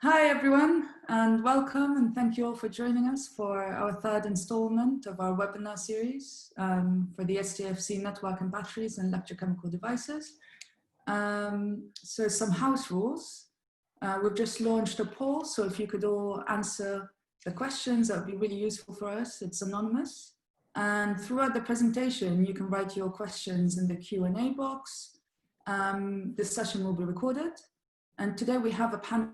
Hi everyone, and welcome, and thank you all for joining us for our third installment of our webinar series for the STFC network and batteries and electrochemical devices. So some house rules. We've just launched a poll, so if you could all answer the questions, that would be really useful for us. It's anonymous. And throughout the presentation, you can write your questions in the Q&A box. This session will be recorded. And today we have a panel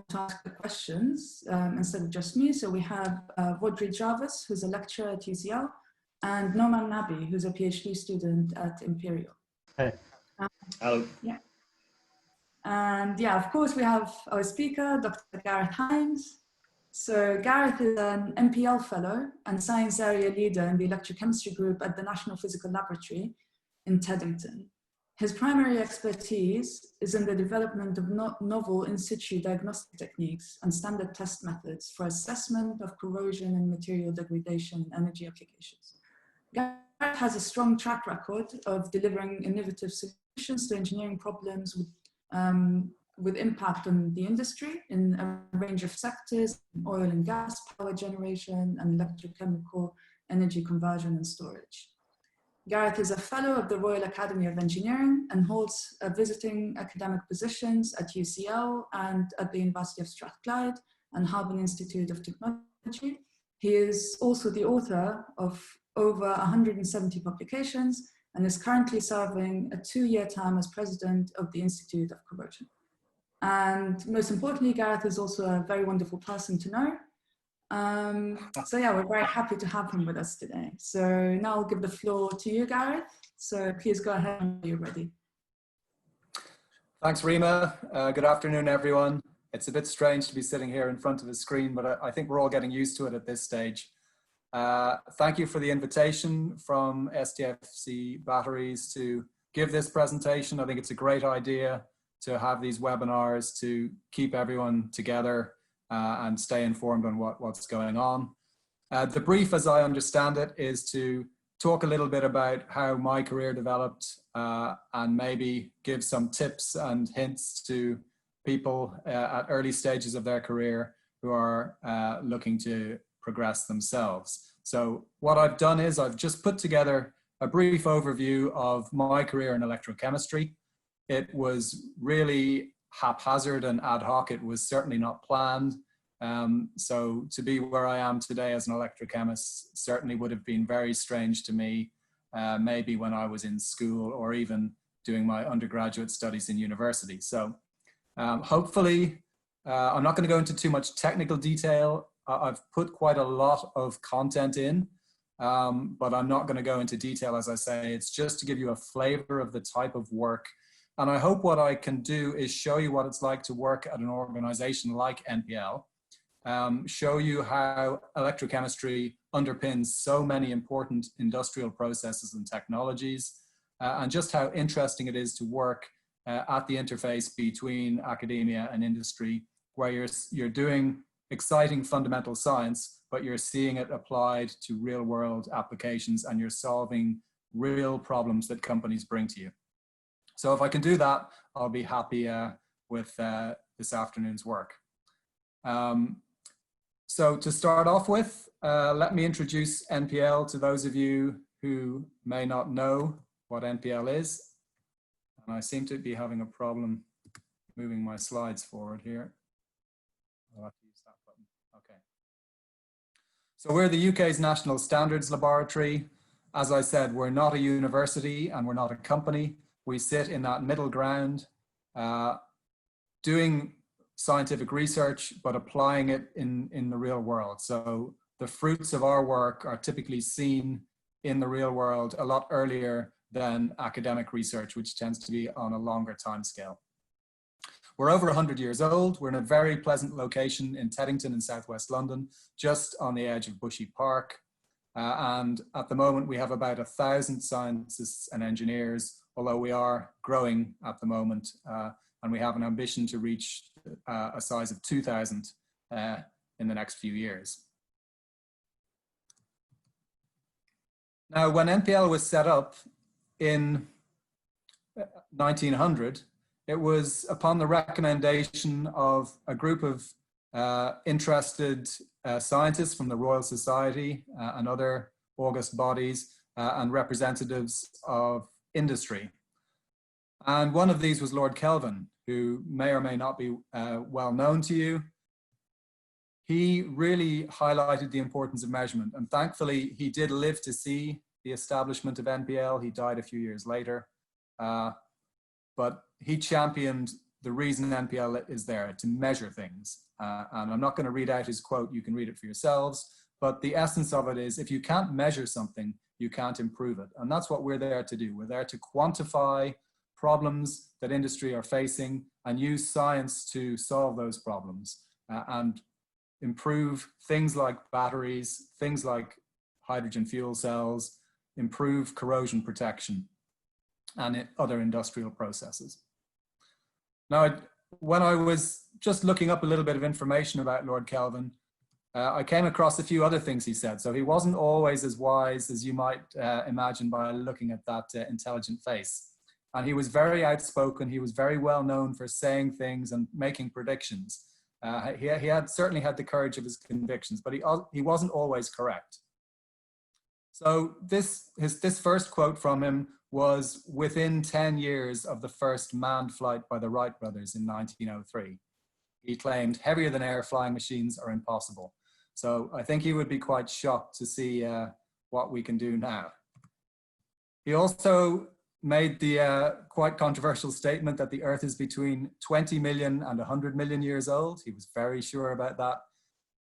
to ask the questions instead of just me. So we have Rhodri Jervis, who's a lecturer at UCL, and Nomaan Nabi, who's a PhD student at Imperial. Hey. Hello. Yeah. And yeah, of course, we have our speaker, Dr. Gareth Hinds. So Gareth is an MPL fellow and science area leader in the electrochemistry group at the National Physical Laboratory in Teddington. His primary expertise is in the development of novel in situ diagnostic techniques and standard test methods for assessment of corrosion and material degradation energy applications. Gareth has a strong track record of delivering innovative solutions to engineering problems with impact on the industry in a range of sectors: oil and gas, power generation, and electrochemical energy conversion and storage. Gareth is a fellow of the Royal Academy of Engineering and holds visiting academic positions at UCL and at the University of Strathclyde and Harvard Institute of Technology. He is also the author of over 170 publications and is currently serving a 2-year term as president of the Institute of Corrosion. And most importantly, Gareth is also a very wonderful person to know. So yeah, we're very happy to have him with us today. So now I'll give the floor to you, Gareth. So please go ahead when you're ready. Thanks, Rema. Good afternoon, everyone. It's a bit strange to be sitting here in front of a screen, but I think we're all getting used to it at this stage. Thank you for the invitation from STFC Batteries to give this presentation. I think it's a great idea to have these webinars to keep everyone together and stay informed on what's going on. The brief, as I understand it, is to talk a little bit about how my career developed and maybe give some tips and hints to people at early stages of their career who are looking to progress themselves. So what I've done is I've just put together a brief overview of my career in electrochemistry. It was really haphazard and ad hoc. It was certainly not planned. So to be where I am today as an electrochemist certainly would have been very strange to me, maybe when I was in school or even doing my undergraduate studies in university. So hopefully, I'm not going to go into too much technical detail. I've put quite a lot of content in, but I'm not going to go into detail. As I say, it's just to give you a flavor of the type of work. And I hope what I can do is show you what it's like to work at an organization like NPL, show you how electrochemistry underpins so many important industrial processes and technologies, and just how interesting it is to work at the interface between academia and industry, where you're doing exciting fundamental science, but you're seeing it applied to real world applications and you're solving real problems that companies bring to you. So if I can do that, I'll be happy with this afternoon's work. So to start off with, let me introduce NPL to those of you who may not know what NPL is. And I seem to be having a problem moving my slides forward here. I'll have to use that button. Okay. So we're the UK's National Standards Laboratory. As I said, we're not a university and we're not a company. We sit in that middle ground, doing scientific research, but applying it in the real world. So the fruits of our work are typically seen in the real world a lot earlier than academic research, which tends to be on a longer time scale. We're over 100 years old. We're in a very pleasant location in Teddington in southwest London, just on the edge of Bushy Park. And at the moment, we have about 1,000 scientists and engineers, although we are growing at the moment, and we have an ambition to reach a size of 2,000 in the next few years. Now, when NPL was set up in 1900, It was upon the recommendation of a group of interested scientists from the Royal Society and other august bodies and representatives of industry. And one of these was Lord Kelvin, who may or may not be well known to you. He really highlighted the importance of measurement, and thankfully he did live to see the establishment of NPL. He died a few years later, but he championed the reason NPL is there, to measure things. And I'm not going to read out his quote, you can read it for yourselves, but the essence of it is if you can't measure something, you can't improve it. And that's what we're there to do. We're there to quantify problems that industry are facing and use science to solve those problems and improve things like batteries, things like hydrogen fuel cells, improve corrosion protection and other industrial processes. Now, when I was just looking up a little bit of information about Lord Kelvin, I came across a few other things he said. So he wasn't always as wise as you might imagine by looking at that intelligent face. And he was very outspoken. He was very well known for saying things and making predictions. He had certainly had the courage of his convictions, but he wasn't always correct. So this first quote from him was within 10 years of the first manned flight by the Wright brothers in 1903. He claimed heavier than air flying machines are impossible. So I think he would be quite shocked to see what we can do now. He also made the quite controversial statement that the Earth is between 20 million and 100 million years old. He was very sure about that.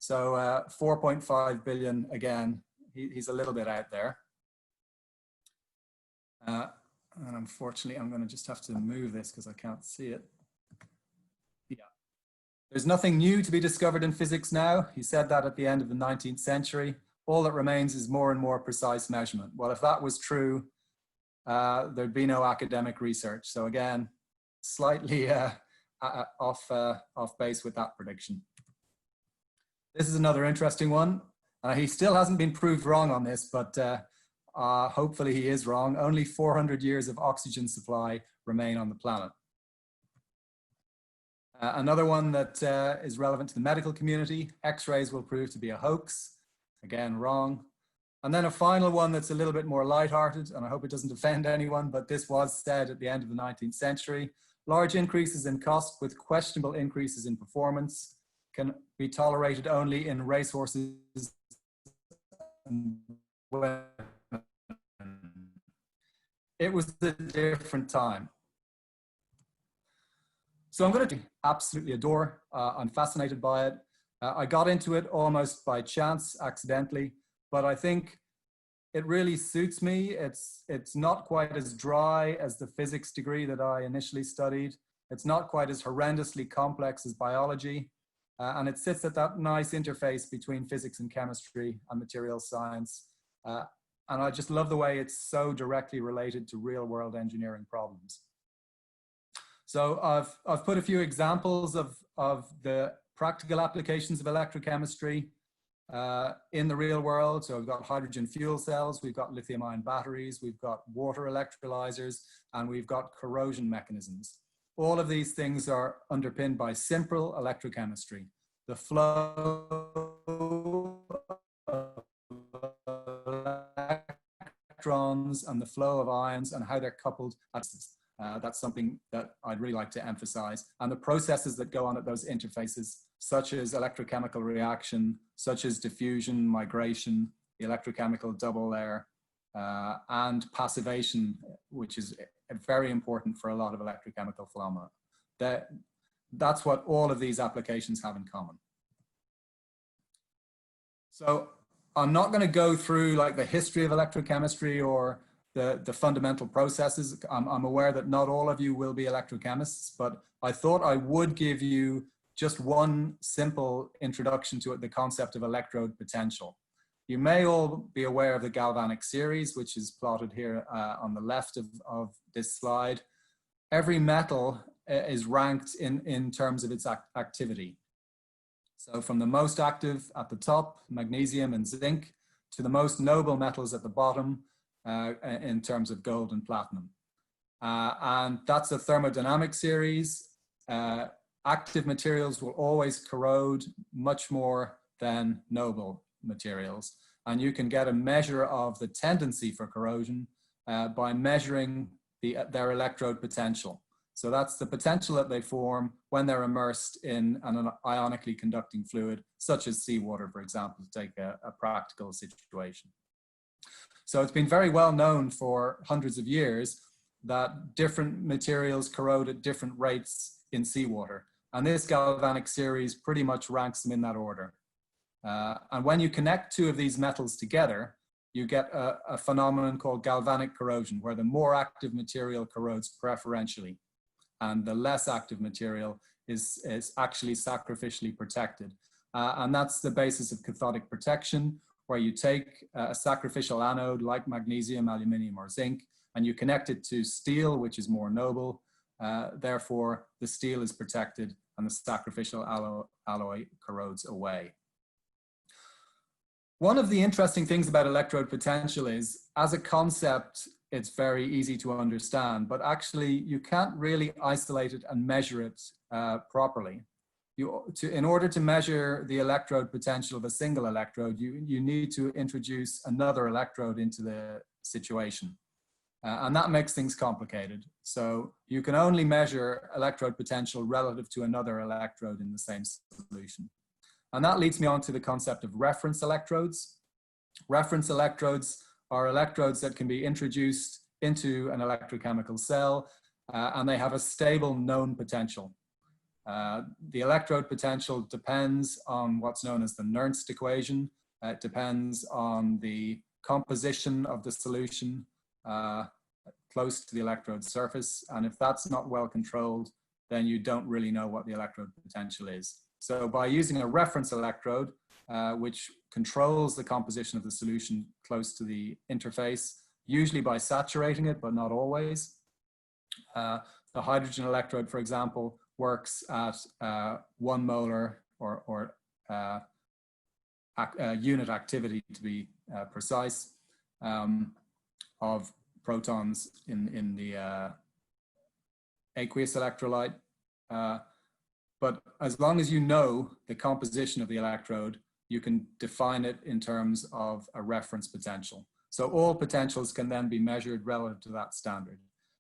So 4.5 billion, again, he's a little bit out there. And unfortunately, I'm going to just have to move this because I can't see it. Yeah. There's nothing new to be discovered in physics now. He said that at the end of the 19th century. All that remains is more and more precise measurement. Well, if that was true, there'd be no academic research. So again, slightly off base with that prediction. This is another interesting one. He still hasn't been proved wrong on this, but hopefully he is wrong. Only 400 years of oxygen supply remain on the planet. Another one that is relevant to the medical community, X-rays will prove to be a hoax. Again, wrong. And then a final one that's a little bit more lighthearted, and I hope it doesn't offend anyone, but this was said at the end of the 19th century. Large increases in cost with questionable increases in performance can be tolerated only in racehorses and women. It was a different time. So I'm going to absolutely adore. I'm fascinated by it. I got into it almost by chance, accidentally, but I think it really suits me. It's not quite as dry as the physics degree that I initially studied. It's not quite as horrendously complex as biology. And it sits at that nice interface between physics and chemistry and materials science. And I just love the way it's so directly related to real world engineering problems. So I've put a few examples of the practical applications of electrochemistry in the real world. So we've got hydrogen fuel cells, we've got lithium ion batteries, we've got water electrolysers, and we've got corrosion mechanisms. All of these things are underpinned by simple electrochemistry. The flow of electrons and the flow of ions and how they're coupled. That's something that I'd really like to emphasize. And the processes that go on at those interfaces, such as electrochemical reaction, such as diffusion, migration, the electrochemical double layer, and passivation, which is very important for a lot of electrochemical phenomena. That's what all of these applications have in common. So I'm not going to go through like the history of electrochemistry or the fundamental processes. I'm aware that not all of you will be electrochemists, but I thought I would give you just one simple introduction to the concept of electrode potential. You may all be aware of the galvanic series, which is plotted here on the left of this slide. Every metal is ranked in terms of its activity. So from the most active at the top, magnesium and zinc, to the most noble metals at the bottom in terms of gold and platinum. And that's a thermodynamic series. Active materials will always corrode much more than noble materials. And you can get a measure of the tendency for corrosion by measuring their electrode potential. So that's the potential that they form when they're immersed in an ionically conducting fluid, such as seawater, for example, to take a practical situation. So it's been very well known for hundreds of years that different materials corrode at different rates in seawater. And this galvanic series pretty much ranks them in that order. And when you connect two of these metals together, you get a phenomenon called galvanic corrosion, where the more active material corrodes preferentially, and the less active material is actually sacrificially protected. And that's the basis of cathodic protection, where you take a sacrificial anode like magnesium, aluminium, or zinc, and you connect it to steel, which is more noble. Therefore, the steel is protected and the sacrificial alloy corrodes away. One of the interesting things about electrode potential is, as a concept, it's very easy to understand, but actually you can't really isolate it and measure it properly. In order to measure the electrode potential of a single electrode, you need to introduce another electrode into the situation. And that makes things complicated. So you can only measure electrode potential relative to another electrode in the same solution. And that leads me on to the concept of reference electrodes. Reference electrodes are electrodes that can be introduced into an electrochemical cell, and they have a stable known potential. The electrode potential depends on what's known as the Nernst equation. It depends on the composition of the solution close to the electrode surface. And if that's not well controlled, then you don't really know what the electrode potential is. So by using a reference electrode, which controls the composition of the solution close to the interface, usually by saturating it, but not always. The hydrogen electrode, for example, works at 1 molar or unit activity, to be precise, of protons in the aqueous electrolyte. But as long as you know the composition of the electrode, you can define it in terms of a reference potential. So all potentials can then be measured relative to that standard.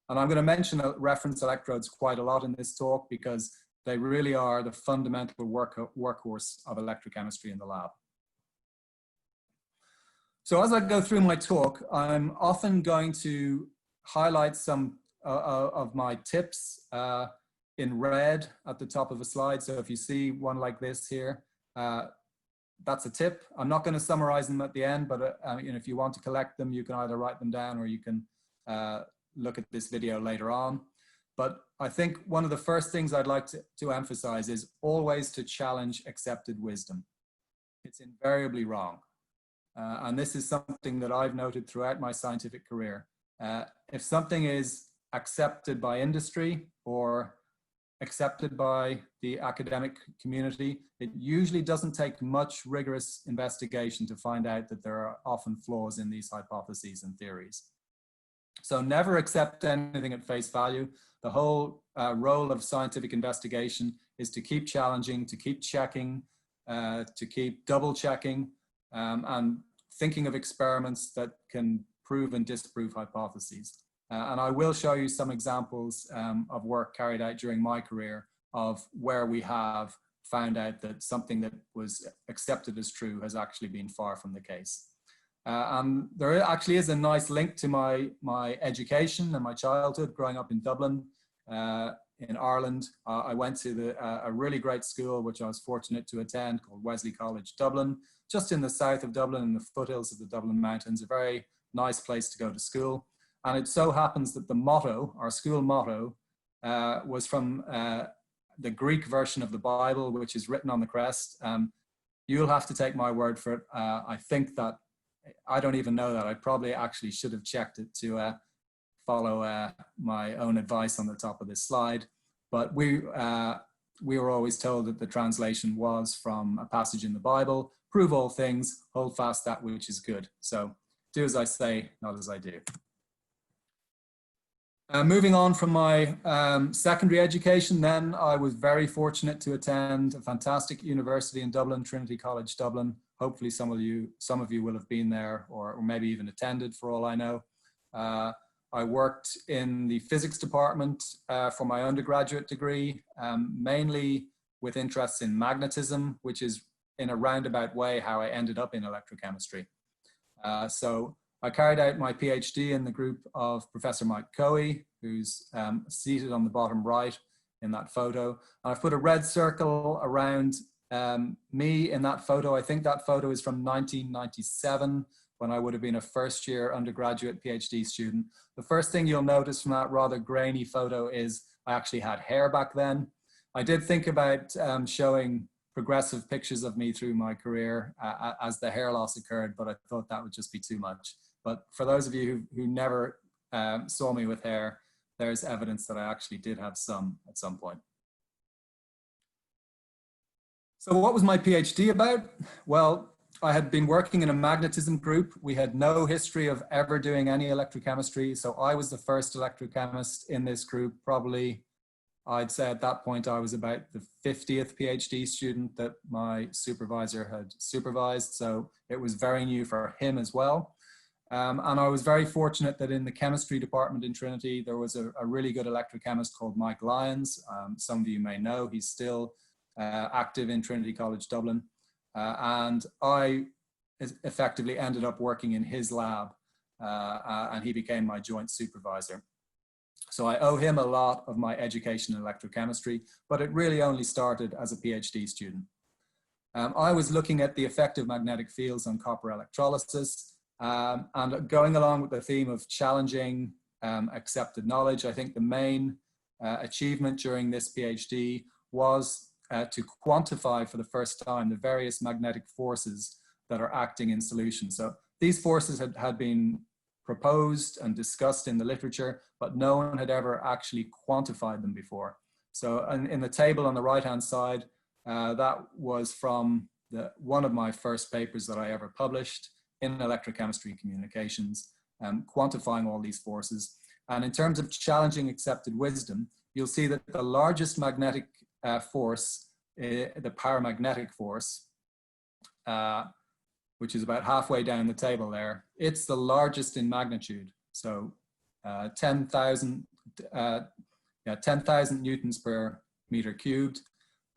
And I'm going to mention reference electrodes quite a lot in this talk because they really are the fundamental workhorse of electrochemistry in the lab. So as I go through my talk, I'm often going to highlight some of my tips in red at the top of a slide. So if you see one like this here, that's a tip. I'm not going to summarize them at the end, but you know, if you want to collect them, you can either write them down or you can look at this video later on. But I think one of the first things I'd like to emphasize is always to challenge accepted wisdom. It's invariably wrong. And this is something that I've noted throughout my scientific career. If something is accepted by industry or accepted by the academic community, it usually doesn't take much rigorous investigation to find out that there are often flaws in these hypotheses and theories. So never accept anything at face value. The whole role of scientific investigation is to keep challenging, to keep checking, to keep double checking, and thinking of experiments that can prove and disprove hypotheses. And I will show you some examples of work carried out during my career of where we have found out that something that was accepted as true has actually been far from the case. And there actually is a nice link to my education and my childhood growing up in Dublin, in Ireland. I went to a really great school, which I was fortunate to attend, called Wesley College Dublin, just in the south of Dublin, in the foothills of the Dublin Mountains, a very nice place to go to school. And it so happens that the motto, our school motto, was from the Greek version of the Bible, which is written on the crest. You'll have to take my word for it. I think that, I don't even know that. I probably actually should have checked it to follow my own advice on the top of this slide. But we were always told that the translation was from a passage in the Bible: prove all things, hold fast that which is good. So do as I say, not as I do. Moving on from my secondary education, then I was very fortunate to attend a fantastic university in Dublin, Trinity College Dublin. Hopefully some of you will have been there or maybe even attended, for all I know. I worked in the physics department for my undergraduate degree, mainly with interests in magnetism, which is in a roundabout way how I ended up in electrochemistry. So I carried out my PhD in the group of Professor Mike Coey, who's seated on the bottom right in that photo. And I've put a red circle around me in that photo. I think that photo is from 1997, when I would have been a first-year undergraduate PhD student. The first thing you'll notice from that rather grainy photo is I actually had hair back then. I did think about showing progressive pictures of me through my career as the hair loss occurred, but I thought that would just be too much. But for those of you who never saw me with hair, there's evidence that I actually did have some at some point. So what was my PhD about? Well, I had been working in a magnetism group. We had no history of ever doing any electrochemistry. So I was the first electrochemist in this group. Probably, I'd say at that point, I was about the 50th PhD student that my supervisor had supervised. So it was very new for him as well. And I was very fortunate that in the chemistry department in Trinity, there was a really good electrochemist called Mike Lyons. Some of you may know, he's still active in Trinity College Dublin. And I effectively ended up working in his lab and he became my joint supervisor. So I owe him a lot of my education in electrochemistry, but it really only started as a PhD student. I was looking at the effect of magnetic fields on copper electrolysis and going along with the theme of challenging accepted knowledge. I think the main achievement during this PhD was to quantify for the first time the various magnetic forces that are acting in solution. So these forces had been proposed and discussed in the literature, but no one had ever actually quantified them before. So in the table on the right-hand side, that was from one of my first papers that I ever published in electrochemistry communications, quantifying all these forces. And in terms of challenging accepted wisdom, you'll see that the largest magnetic force, the paramagnetic force, which is about halfway down the table there, it's the largest in magnitude. So 10,000 newtons per meter cubed,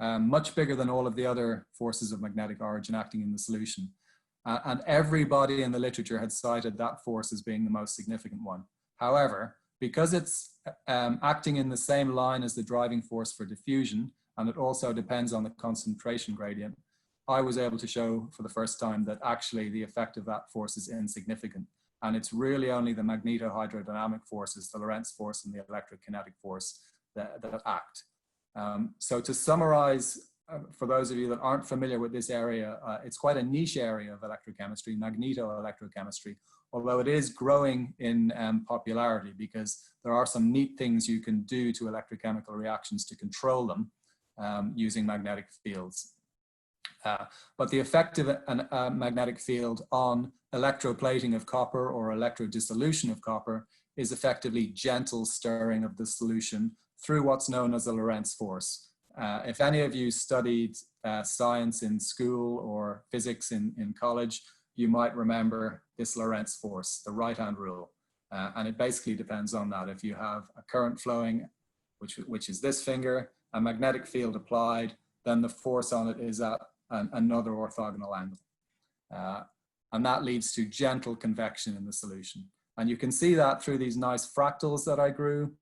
much bigger than all of the other forces of magnetic origin acting in the solution. And everybody in the literature had cited that force as being the most significant one. However, because it's acting in the same line as the driving force for diffusion, and it also depends on the concentration gradient, I was able to show for the first time that actually the effect of that force is insignificant. And it's really only the magnetohydrodynamic forces, the Lorentz force and the electrokinetic force that act. So to summarize, for those of you that aren't familiar with this area, it's quite a niche area of electrochemistry, magnetoelectrochemistry, although it is growing in popularity because there are some neat things you can do to electrochemical reactions to control them using magnetic fields. But the effect of a magnetic field on electroplating of copper or electrodissolution of copper is effectively gentle stirring of the solution through what's known as a Lorentz force. If any of you studied science in school or physics in college, you might remember this Lorentz force, the right-hand rule. And it basically depends on that. If you have a current flowing, which is this finger, a magnetic field applied, then the force on it is at another orthogonal angle. And that leads to gentle convection in the solution. And you can see that through these nice fractals that I grew.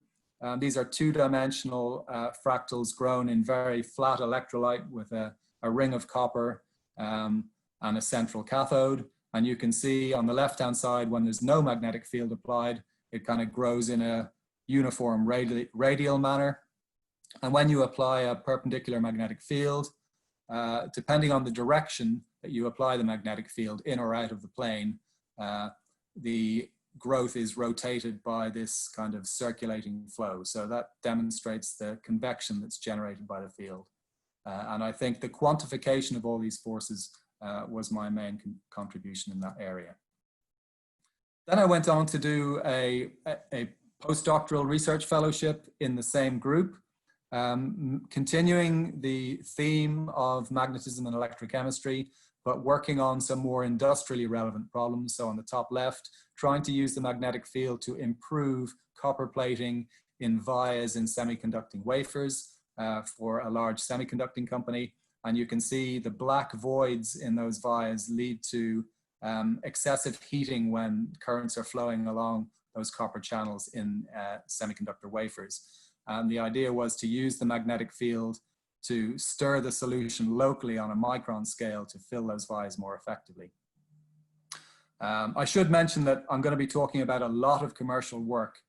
These are two-dimensional fractals grown in very flat electrolyte with a ring of copper and a central cathode. And you can see on the left-hand side, when there's no magnetic field applied, it kind of grows in a uniform radial manner. And when you apply a perpendicular magnetic field, depending on the direction that you apply the magnetic field in or out of the plane, the growth is rotated by this kind of circulating flow. So that demonstrates the convection that's generated by the field. And I think the quantification of all these forces was my main contribution in that area. Then I went on to do a postdoctoral research fellowship in the same group, continuing the theme of magnetism and electrochemistry, but working on some more industrially relevant problems. So on the top left, trying to use the magnetic field to improve copper plating in vias in semiconducting wafers for a large semiconducting company. And you can see the black voids in those vias lead to excessive heating when currents are flowing along those copper channels in semiconductor wafers. And the idea was to use the magnetic field to stir the solution locally on a micron scale to fill those vias more effectively. I should mention that I'm going to be talking about a lot of commercial work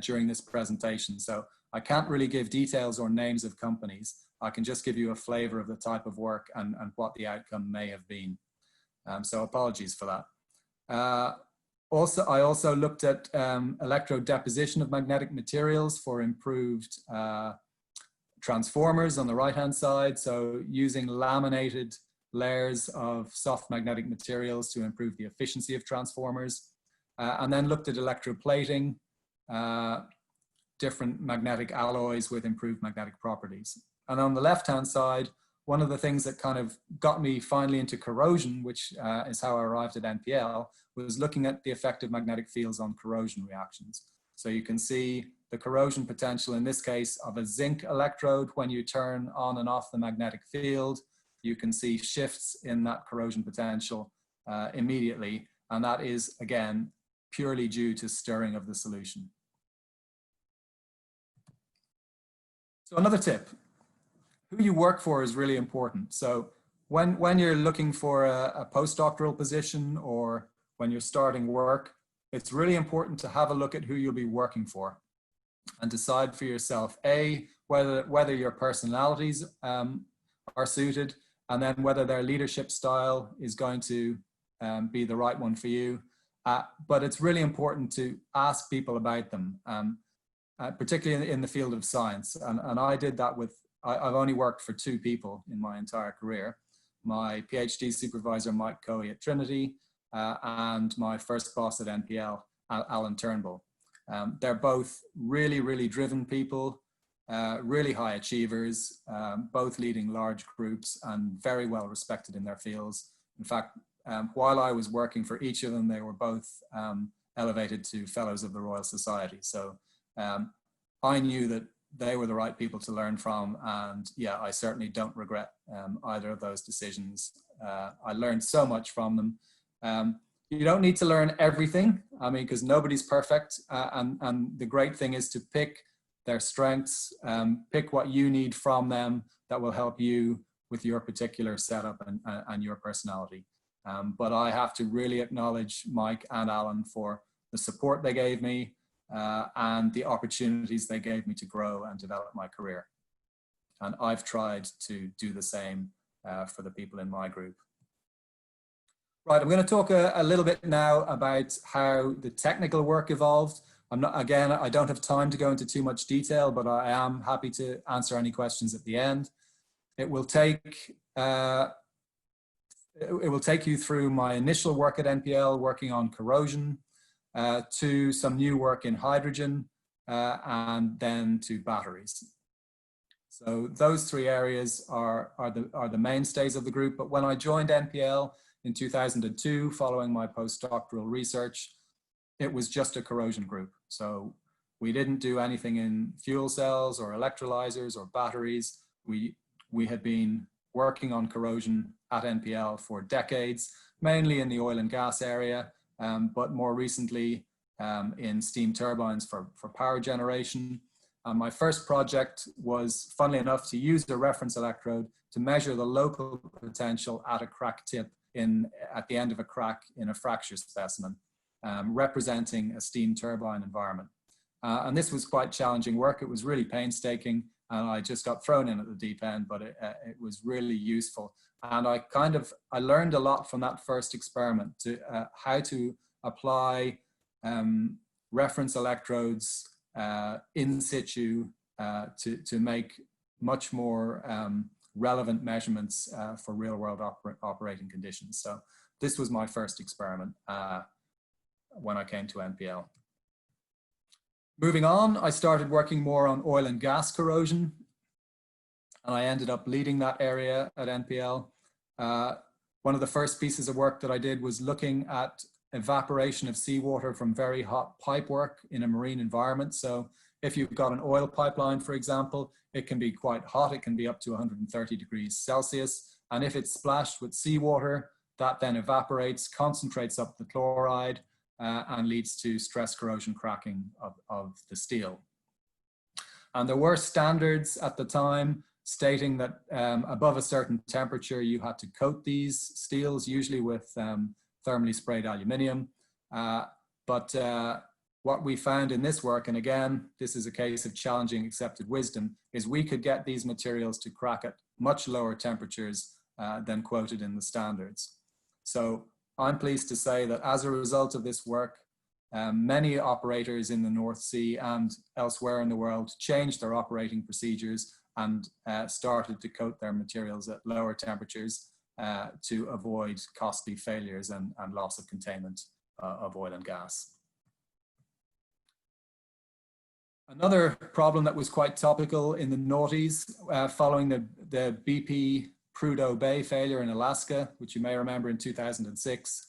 during this presentation, so I can't really give details or names of companies. I can just give you a flavor of the type of work and what the outcome may have been. So apologies for that. I also looked at electrode deposition of magnetic materials for improved transformers on the right-hand side. So using laminated layers of soft magnetic materials to improve the efficiency of transformers. And then looked at electroplating, different magnetic alloys with improved magnetic properties. And on the left-hand side, one of the things that kind of got me finally into corrosion, which is how I arrived at NPL, was looking at the effect of magnetic fields on corrosion reactions. So you can see the corrosion potential in this case of a zinc electrode. When you turn on and off the magnetic field, you can see shifts in that corrosion potential immediately. And that is, again, purely due to stirring of the solution. So another tip, who you work for is really important. So when you're looking for a postdoctoral position or when you're starting work, it's really important to have a look at who you'll be working for and decide for yourself, A, whether your personalities are suited, and then whether their leadership style is going to be the right one for you. But it's really important to ask people about them, particularly in the field of science. And I did that with, I've only worked for 2 people in my entire career. My PhD supervisor, Mike Coey at Trinity, and my first boss at NPL, Alan Turnbull. They're both really, really driven people, really high achievers, both leading large groups and very well respected in their fields. In fact, while I was working for each of them, they were both elevated to Fellows of the Royal Society. So I knew that they were the right people to learn from, and yeah, I certainly don't regret either of those decisions. I learned so much from them. You don't need to learn everything, I mean, because nobody's perfect, and the great thing is to pick their strengths, pick what you need from them that will help you with your particular setup and your personality. But I have to really acknowledge Mike and Alan for the support they gave me and the opportunities they gave me to grow and develop my career. And I've tried to do the same for the people in my group. Right, I'm going to talk a little bit now about how the technical work evolved. Again, I don't have time to go into too much detail, but I am happy to answer any questions at the end. It will take you through my initial work at NPL, working on corrosion, to some new work in hydrogen, and then to batteries. So those 3 areas are the mainstays of the group. But when I joined NPL in 2002, following my postdoctoral research, it was just a corrosion group. So we didn't do anything in fuel cells or electrolysers or batteries. We had been working on corrosion at NPL for decades, mainly in the oil and gas area, but more recently in steam turbines for power generation. My first project was, funnily enough, to use a reference electrode to measure the local potential at a crack tip at the end of a crack in a fracture specimen, representing a steam turbine environment. And this was quite challenging work. It was really painstaking, and I just got thrown in at the deep end, but it was really useful. And I learned a lot from that first experiment to how to apply reference electrodes in situ to make much more relevant measurements for real world operating conditions. So this was my first experiment when I came to NPL. Moving on, I started working more on oil and gas corrosion, and I ended up leading that area at NPL. One of the first pieces of work that I did was looking at evaporation of seawater from very hot pipe work in a marine environment. So if you've got an oil pipeline, for example, it can be quite hot. It can be up to 130 degrees Celsius. And if it's splashed with seawater, that then evaporates, concentrates up the chloride, and leads to stress corrosion cracking of the steel. And there were standards at the time stating that above a certain temperature, you had to coat these steels, usually with thermally sprayed aluminium. What we found in this work, and again, this is a case of challenging accepted wisdom, is we could get these materials to crack at much lower temperatures than quoted in the standards. So I'm pleased to say that as a result of this work, many operators in the North Sea and elsewhere in the world changed their operating procedures and started to coat their materials at lower temperatures to avoid costly failures and loss of containment of oil and gas. Another problem that was quite topical in the noughties following the BP Prudhoe Bay failure in Alaska, which you may remember in 2006.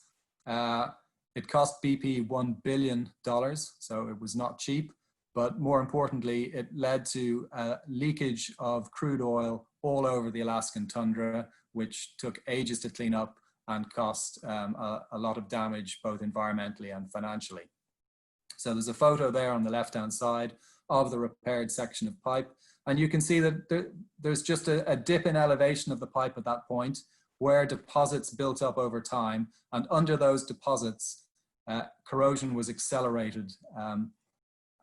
It cost BP $1 billion, so it was not cheap, but more importantly, it led to leakage of crude oil all over the Alaskan tundra, which took ages to clean up and cost a lot of damage, both environmentally and financially. So there's a photo there on the left-hand side of the repaired section of pipe. And you can see that there's just a dip in elevation of the pipe at that point where deposits built up over time. And under those deposits, corrosion was accelerated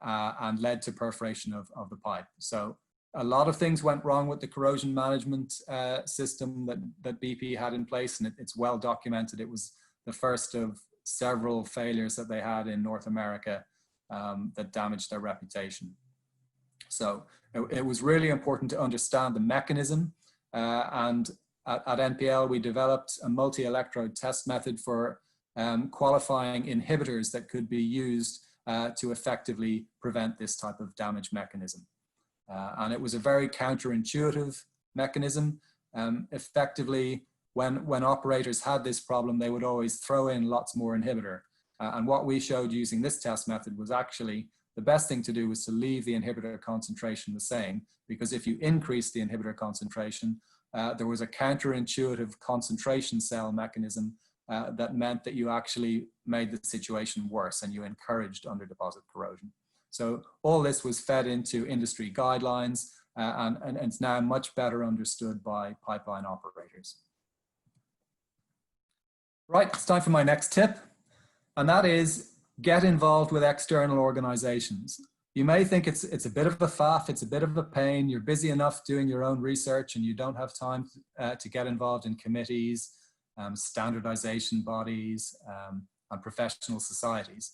and led to perforation of the pipe. So a lot of things went wrong with the corrosion management system that BP had in place, and it's well documented. It was the first of several failures that they had in North America that damaged their reputation. So it was really important to understand the mechanism, and at NPL we developed a multi-electrode test method for qualifying inhibitors that could be used to effectively prevent this type of damage mechanism. And it was a very counterintuitive mechanism. Effectively, when operators had this problem, they would always throw in lots more inhibitor. And what we showed using this test method was actually the best thing to do was to leave the inhibitor concentration the same, because if you increase the inhibitor concentration, there was a counterintuitive concentration cell mechanism that meant that you actually made the situation worse and you encouraged under-deposit corrosion. So all this was fed into industry guidelines and it's now much better understood by pipeline operators. Right, it's time for my next tip, and that is get involved with external organizations. You may think it's a bit of a faff, it's a bit of a pain, you're busy enough doing your own research and you don't have time to get involved in committees, standardization bodies, and professional societies.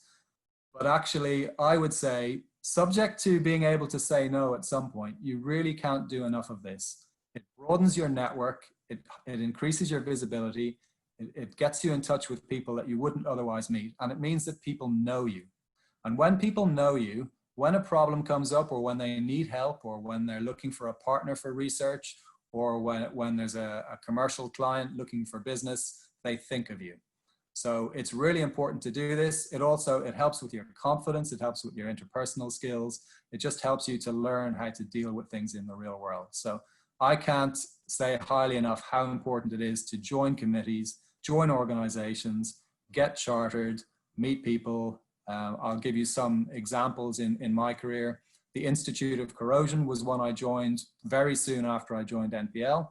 But actually, I would say, subject to being able to say no at some point, you really can't do enough of this. It broadens your network, it increases your visibility, it gets you in touch with people that you wouldn't otherwise meet, and it means that people know you. And when people know you, when a problem comes up or when they need help or when they're looking for a partner for research or when there's a commercial client looking for business, they think of you. So it's really important to do this. It helps with your confidence. It helps with your interpersonal skills. It just helps you to learn how to deal with things in the real world. So I can't say highly enough how important it is to join committees, join organizations, get chartered, meet people. I'll give you some examples in my career. The Institute of Corrosion was one I joined very soon after I joined NPL.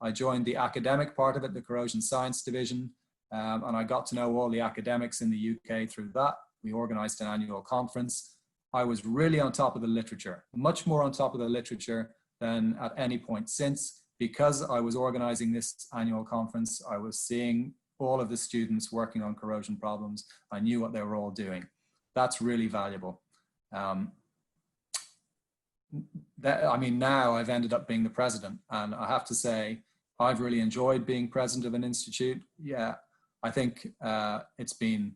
I joined the academic part of it, the Corrosion Science Division, and I got to know all the academics in the UK through that. We organized an annual conference. I was really on top of the literature, much more on top of the literature than at any point since. Because I was organizing this annual conference, I was seeing all of the students working on corrosion problems. I knew what they were all doing. That's really valuable. I mean, now I've ended up being the president, and I have to say, I've really enjoyed being president of an institute. Yeah, I think it's been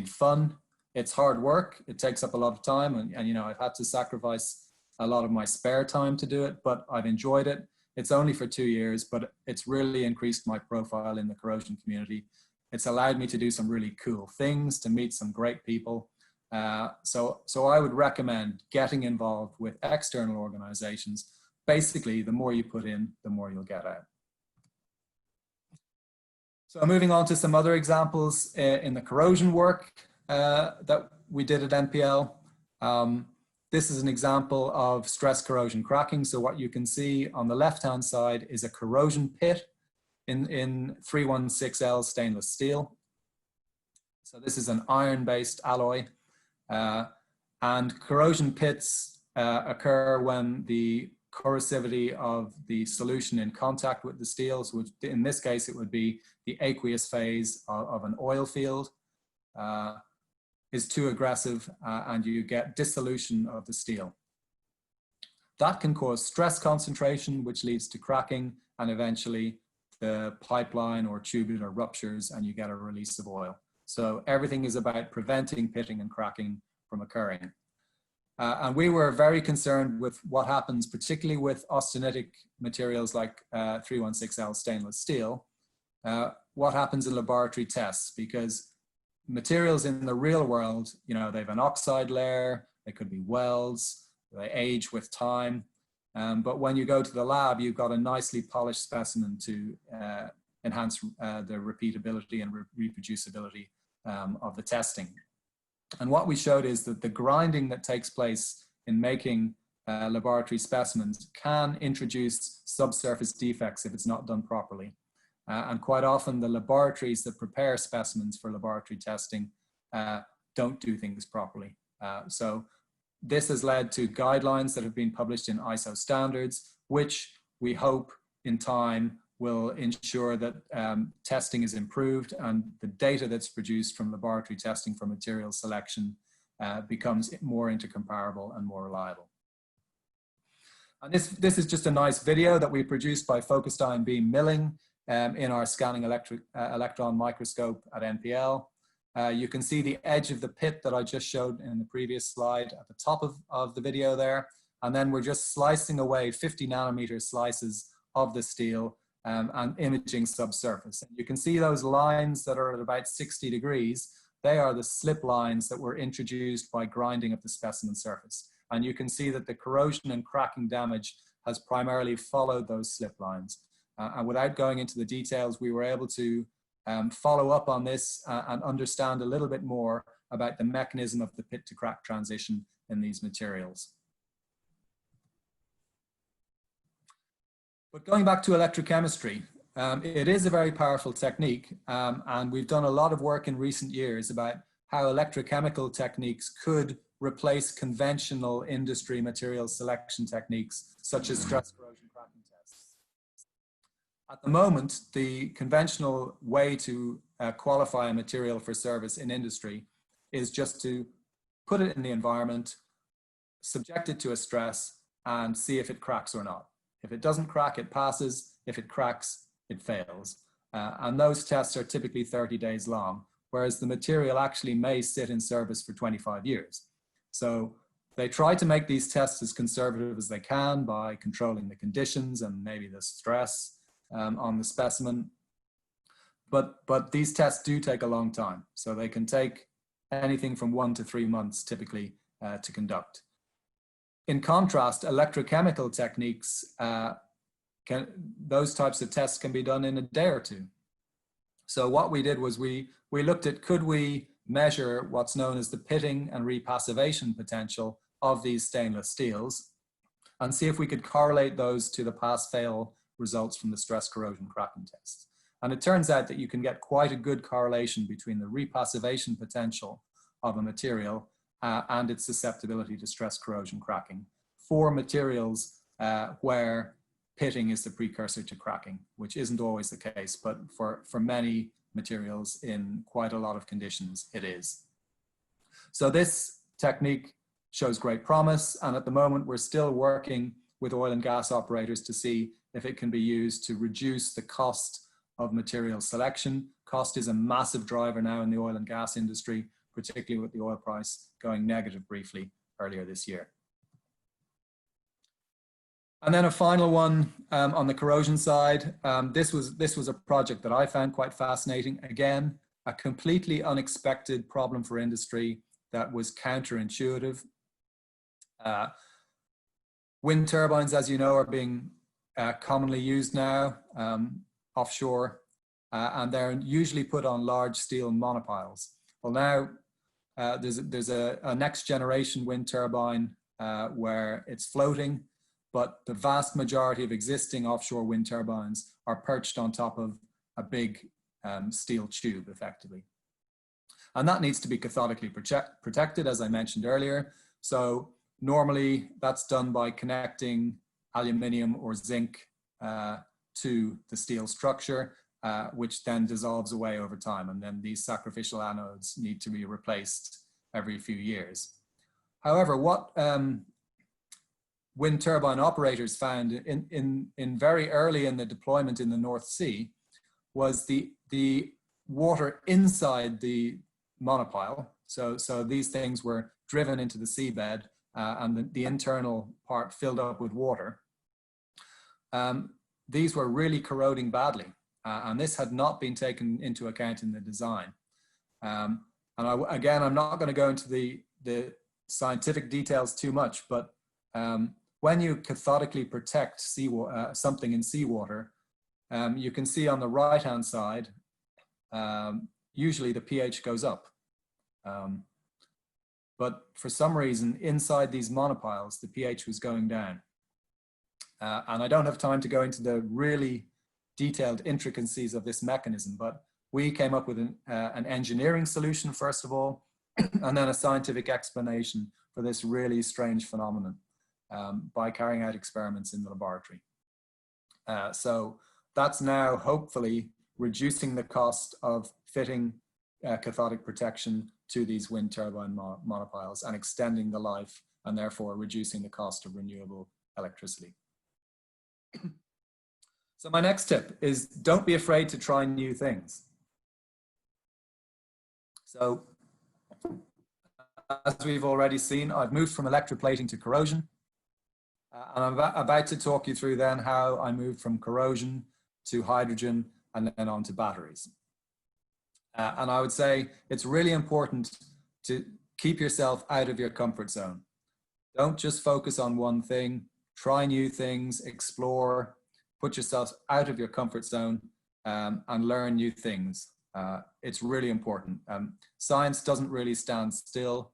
fun. It's hard work. It takes up a lot of time, and you know, I've had to sacrifice a lot of my spare time to do it, but I've enjoyed it. It's only for 2 years, but it's really increased my profile in the corrosion community. It's allowed me to do some really cool things, to meet some great people. So I would recommend getting involved with external organizations. Basically, the more you put in, the more you'll get out. So moving on to some other examples in the corrosion work that we did at NPL. This is an example of stress corrosion cracking. So what you can see on the left-hand side is a corrosion pit in 316L stainless steel. So this is an iron-based alloy. And corrosion pits occur when the corrosivity of the solution in contact with the steels, which in this case, it would be the aqueous phase of an oil field, is too aggressive and you get dissolution of the steel. That can cause stress concentration, which leads to cracking, and eventually the pipeline or tubular ruptures and you get a release of oil. So everything is about preventing pitting and cracking from occurring. And we were very concerned with what happens, particularly with austenitic materials like 316L stainless steel, what happens in laboratory tests, because materials in the real world, you know, they have an oxide layer, they could be welds, they age with time. But when you go to the lab, you've got a nicely polished specimen to enhance the repeatability and reproducibility of the testing. And what we showed is that the grinding that takes place in making laboratory specimens can introduce subsurface defects if it's not done properly. And quite often the laboratories that prepare specimens for laboratory testing don't do things properly. So this has led to guidelines that have been published in ISO standards, which we hope in time will ensure that testing is improved and the data that's produced from laboratory testing for material selection becomes more intercomparable and more reliable. And this is just a nice video that we produced by focused ion beam milling in our scanning electron microscope at NPL. You can see the edge of the pit that I just showed in the previous slide at the top of the video there. And then we're just slicing away 50 nanometer slices of the steel and imaging subsurface. And you can see those lines that are at about 60 degrees. They are the slip lines that were introduced by grinding of the specimen surface. And you can see that the corrosion and cracking damage has primarily followed those slip lines. And without going into the details, we were able to follow up on this and understand a little bit more about the mechanism of the pit to crack transition in these materials. But going back to electrochemistry, it is a very powerful technique, and we've done a lot of work in recent years about how electrochemical techniques could replace conventional industry material selection techniques, such as stress corrosion cracking tests. At the moment, the conventional way to qualify a material for service in industry is just to put it in the environment, subject it to a stress, and see if it cracks or not. If it doesn't crack, it passes. If it cracks, it fails. And those tests are typically 30 days long, whereas the material actually may sit in service for 25 years. So they try to make these tests as conservative as they can by controlling the conditions and maybe the stress on the specimen. But these tests do take a long time. So they can take anything from 1 to 3 months typically to conduct. In contrast, electrochemical techniques, those types of tests can be done in a day or two. So what we did was we looked at, could we measure what's known as the pitting and repassivation potential of these stainless steels and see if we could correlate those to the pass-fail results from the stress corrosion cracking tests. And it turns out that you can get quite a good correlation between the repassivation potential of a material and its susceptibility to stress corrosion cracking for materials where pitting is the precursor to cracking, which isn't always the case, but for many materials in quite a lot of conditions, it is. So this technique shows great promise, and at the moment we're still working with oil and gas operators to see if it can be used to reduce the cost of material selection. Cost is a massive driver now in the oil and gas industry, particularly with the oil price going negative briefly earlier this year. And then a final one on the corrosion side. This was a project that I found quite fascinating. Again, a completely unexpected problem for industry that was counterintuitive. Wind turbines, as you know, are being commonly used now offshore, and they're usually put on large steel monopiles. Well, now there's a next generation wind turbine where it's floating, but the vast majority of existing offshore wind turbines are perched on top of a big steel tube, effectively. And that needs to be cathodically protected, as I mentioned earlier. So normally that's done by connecting aluminium or zinc to the steel structure, which then dissolves away over time. And then these sacrificial anodes need to be replaced every few years. However, what wind turbine operators found in very early in the deployment in the North Sea was the water inside the monopile. So these things were driven into the seabed and the internal part filled up with water. These were really corroding badly, and this had not been taken into account in the design. And again, I'm not going to go into the scientific details too much, but when you cathodically protect something in seawater, you can see on the right-hand side, usually the pH goes up. But for some reason, inside these monopiles, the pH was going down. And I don't have time to go into the really detailed intricacies of this mechanism, but we came up with an engineering solution, first of all, and then a scientific explanation for this really strange phenomenon by carrying out experiments in the laboratory. So that's now hopefully reducing the cost of fitting cathodic protection to these wind turbine monopiles and extending the life and therefore reducing the cost of renewable electricity. So my next tip is don't be afraid to try new things. So as we've already seen, I've moved from electroplating to corrosion. And I'm about to talk you through then how I moved from corrosion to hydrogen and then on to batteries. And I would say it's really important to keep yourself out of your comfort zone. Don't just focus on one thing, try new things, explore, put yourself out of your comfort zone and learn new things. It's really important. Science doesn't really stand still.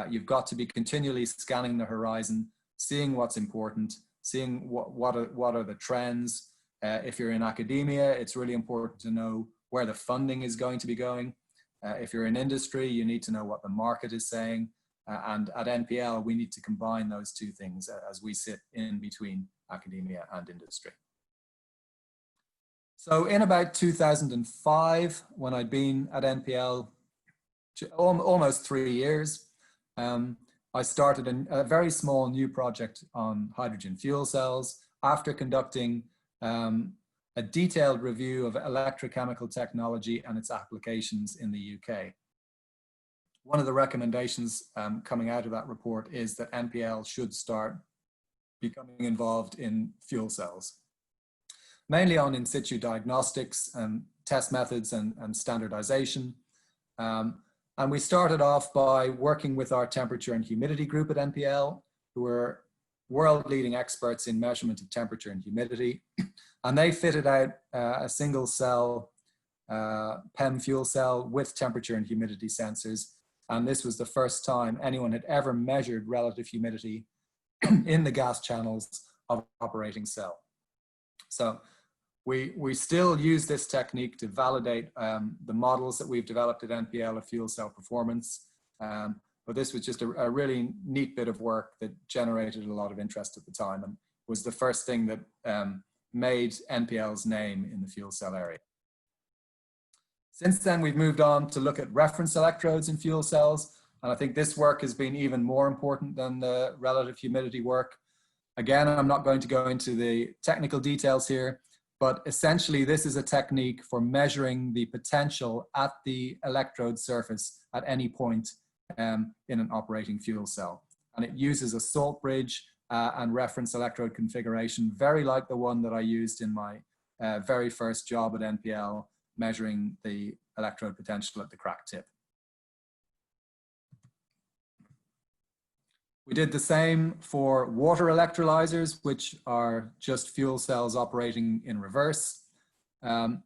You've got to be continually scanning the horizon, seeing what's important, seeing what are the trends. If you're in academia, it's really important to know where the funding is going to be going. If you're in industry, you need to know what the market is saying. And at NPL, we need to combine those two things as we sit in between academia and industry. So in about 2005, when I'd been at NPL almost 3 years, I started a very small new project on hydrogen fuel cells after conducting a detailed review of electrochemical technology and its applications in the UK. One of the recommendations coming out of that report is that NPL should start becoming involved in fuel cells, mainly on in situ diagnostics and test methods and standardization. And we started off by working with our temperature and humidity group at NPL, who were world-leading experts in measurement of temperature and humidity. And they fitted out a single cell PEM fuel cell with temperature and humidity sensors. And this was the first time anyone had ever measured relative humidity in the gas channels of an operating cell. So we still use this technique to validate the models that we've developed at NPL of fuel cell performance. But this was just a really neat bit of work that generated a lot of interest at the time and was the first thing that made NPL's name in the fuel cell area. Since then, we've moved on to look at reference electrodes in fuel cells. And I think this work has been even more important than the relative humidity work. Again, I'm not going to go into the technical details here, But essentially, this is a technique for measuring the potential at the electrode surface at any point in an operating fuel cell. And it uses a salt bridge and reference electrode configuration, very like the one that I used in my very first job at NPL, measuring the electrode potential at the crack tip. We did the same for water electrolyzers, which are just fuel cells operating in reverse. And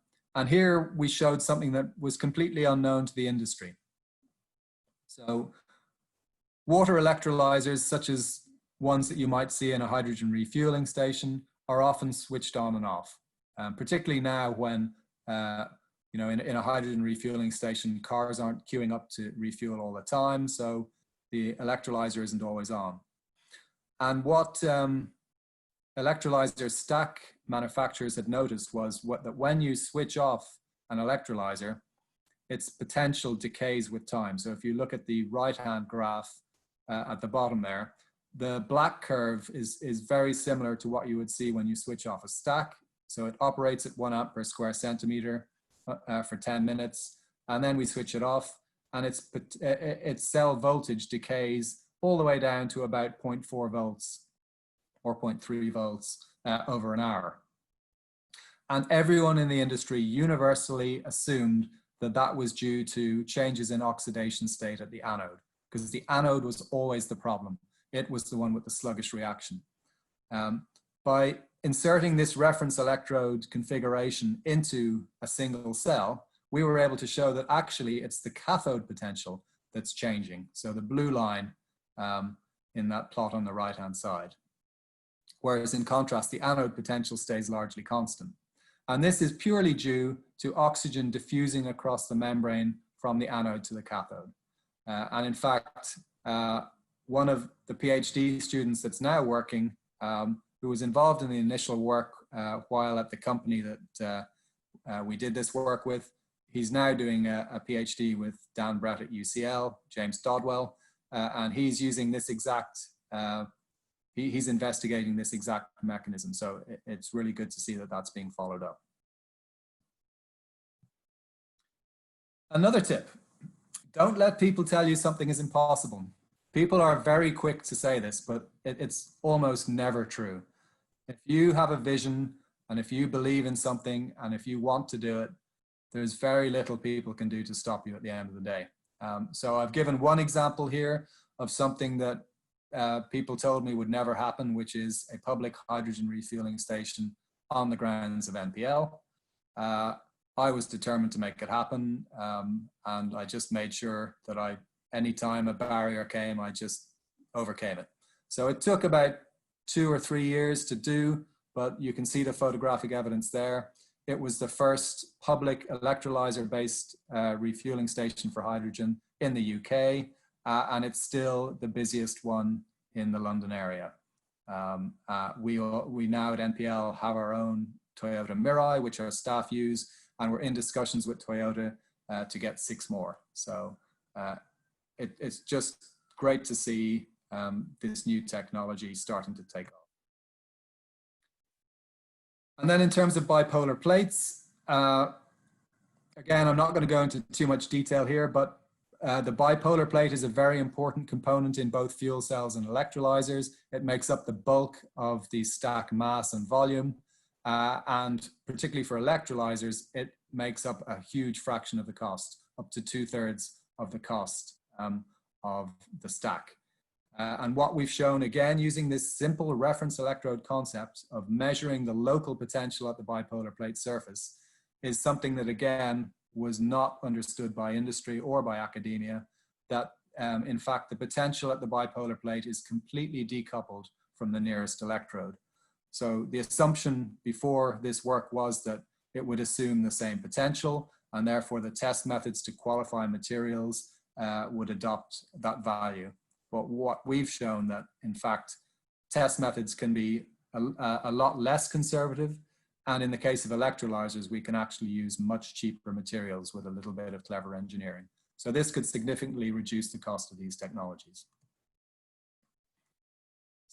here we showed something that was completely unknown to the industry. So water electrolyzers, such as ones that you might see in a hydrogen refueling station, are often switched on and off. Particularly now when, you know, in a hydrogen refueling station, cars aren't queuing up to refuel all the time. So the electrolyzer isn't always on. And what electrolyzer stack manufacturers had noticed was that when you switch off an electrolyzer, its potential decays with time. So if you look at the right-hand graph at the bottom there, the black curve is very similar to what you would see when you switch off a stack. So it operates at 1 amp per square centimeter for 10 minutes, and then we switch it off, and its cell voltage decays all the way down to about 0.4 volts or 0.3 volts over an hour. And everyone in the industry universally assumed that that was due to changes in oxidation state at the anode, because the anode was always the problem. It was the one with the sluggish reaction. By inserting this reference electrode configuration into a single cell, we were able to show that actually it's the cathode potential that's changing. So the blue line in that plot on the right-hand side. Whereas in contrast, the anode potential stays largely constant. And this is purely due to oxygen diffusing across the membrane from the anode to the cathode. And in fact, one of the PhD students that's now working, who was involved in the initial work while at the company that we did this work with, he's now doing a PhD with Dan Brett at UCL, James Dodwell, and he's using this exact, he's investigating this exact mechanism. So it's really good to see that that's being followed up. Another tip, don't let people tell you something is impossible. People are very quick to say this, but it's almost never true. If you have a vision and if you believe in something and if you want to do it, there's very little people can do to stop you at the end of the day. So I've given one example here of something that people told me would never happen, which is a public hydrogen refueling station on the grounds of NPL. I was determined to make it happen, and I just made sure that anytime a barrier came, I just overcame it. So it took about 2 or 3 years to do, but you can see the photographic evidence there. It was the first public electrolyzer-based refueling station for hydrogen in the UK, and it's still the busiest one in the London area. We now at NPL have our own Toyota Mirai, which our staff use, and we're in discussions with Toyota to get 6 more. So it's just great to see this new technology starting to take off. And then in terms of bipolar plates, again, I'm not going to go into too much detail here, but the bipolar plate is a very important component in both fuel cells and electrolyzers. It makes up the bulk of the stack mass and volume. And particularly for electrolyzers, it makes up a huge fraction of the cost, up to 2/3 of the cost of the stack. And what we've shown, again, using this simple reference electrode concept of measuring the local potential at the bipolar plate surface, is something that, again, was not understood by industry or by academia, that in fact, the potential at the bipolar plate is completely decoupled from the nearest electrode. So the assumption before this work was that it would assume the same potential, and therefore the test methods to qualify materials would adopt that value. But what we've shown that, in fact, test methods can be a lot less conservative. And in the case of electrolyzers, we can actually use much cheaper materials with a little bit of clever engineering. So this could significantly reduce the cost of these technologies.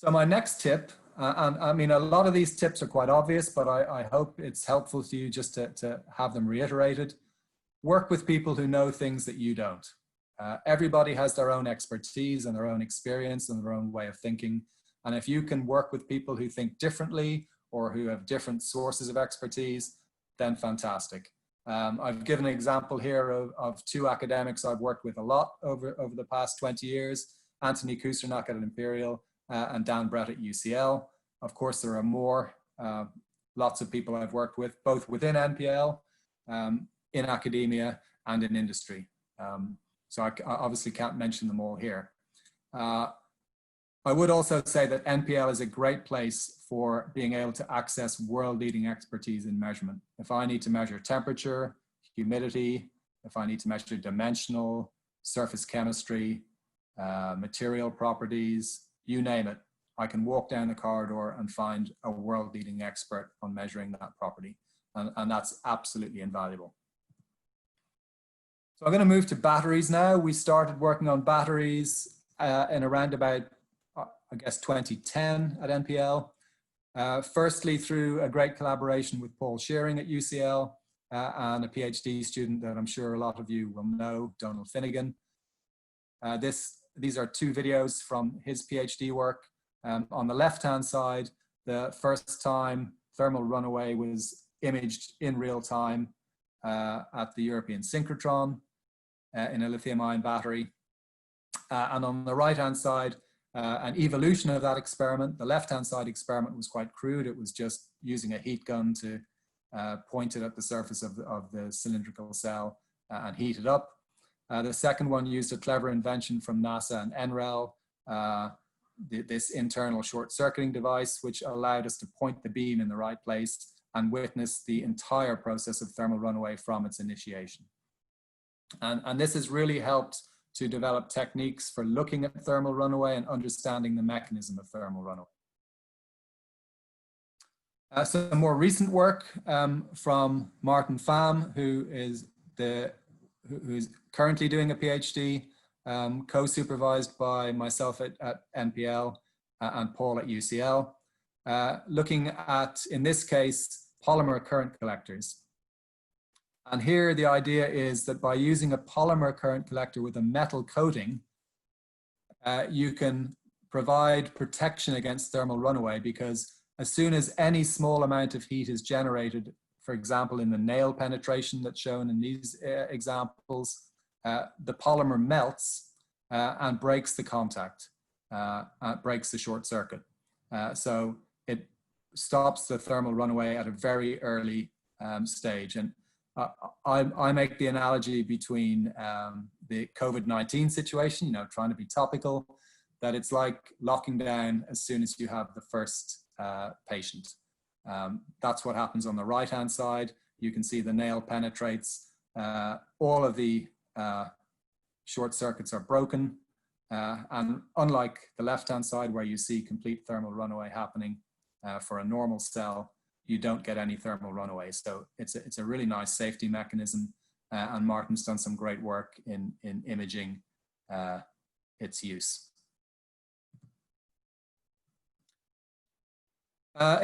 So my next tip, and I mean, a lot of these tips are quite obvious, but I hope it's helpful to you just to have them reiterated. Work with people who know things that you don't. Everybody has their own expertise and their own experience and their own way of thinking. And if you can work with people who think differently or who have different sources of expertise, then fantastic. I've given an example here of two academics I've worked with a lot over the past 20 years, Anthony Kucernak at Imperial and Dan Brett at UCL. Of course, there are more, lots of people I've worked with, both within NPL, in academia and in industry. So I obviously can't mention them all here. I would also say that NPL is a great place for being able to access world-leading expertise in measurement. If I need to measure temperature, humidity, if I need to measure dimensional, surface chemistry, material properties, you name it, I can walk down the corridor and find a world-leading expert on measuring that property. And that's absolutely invaluable. So I'm going to move to batteries now. We started working on batteries in around about, I guess, 2010 at NPL. Firstly, through a great collaboration with Paul Shearing at UCL and a PhD student that I'm sure a lot of you will know, Donald Finnegan. These are two videos from his PhD work. On the left-hand side, the first time thermal runaway was imaged in real time at the European synchrotron in a lithium-ion battery. And on the right-hand side, an evolution of that experiment. The left-hand side experiment was quite crude. It was just using a heat gun to point it at the surface of the cylindrical cell and heat it up. The second one used a clever invention from NASA and NREL, this internal short-circuiting device, which allowed us to point the beam in the right place and witness the entire process of thermal runaway from its initiation. And this has really helped to develop techniques for looking at thermal runaway and understanding the mechanism of thermal runaway. Some more recent work from Martin Pham, who's currently doing a PhD, co-supervised by myself at NPL and Paul at UCL, looking at, in this case, polymer current collectors. And here the idea is that by using a polymer current collector with a metal coating, you can provide protection against thermal runaway, because as soon as any small amount of heat is generated, for example, in the nail penetration that's shown in these examples, the polymer melts and breaks the contact, breaks the short circuit. So it stops the thermal runaway at a very early stage. And I make the analogy between the COVID-19 situation, trying to be topical, that it's like locking down as soon as you have the first patient. That's what happens on the right-hand side. You can see the nail penetrates. All of the short circuits are broken. And unlike the left-hand side where you see complete thermal runaway happening for a normal cell, you don't get any thermal runaway. So it's a really nice safety mechanism. And Martin's done some great work in imaging its use.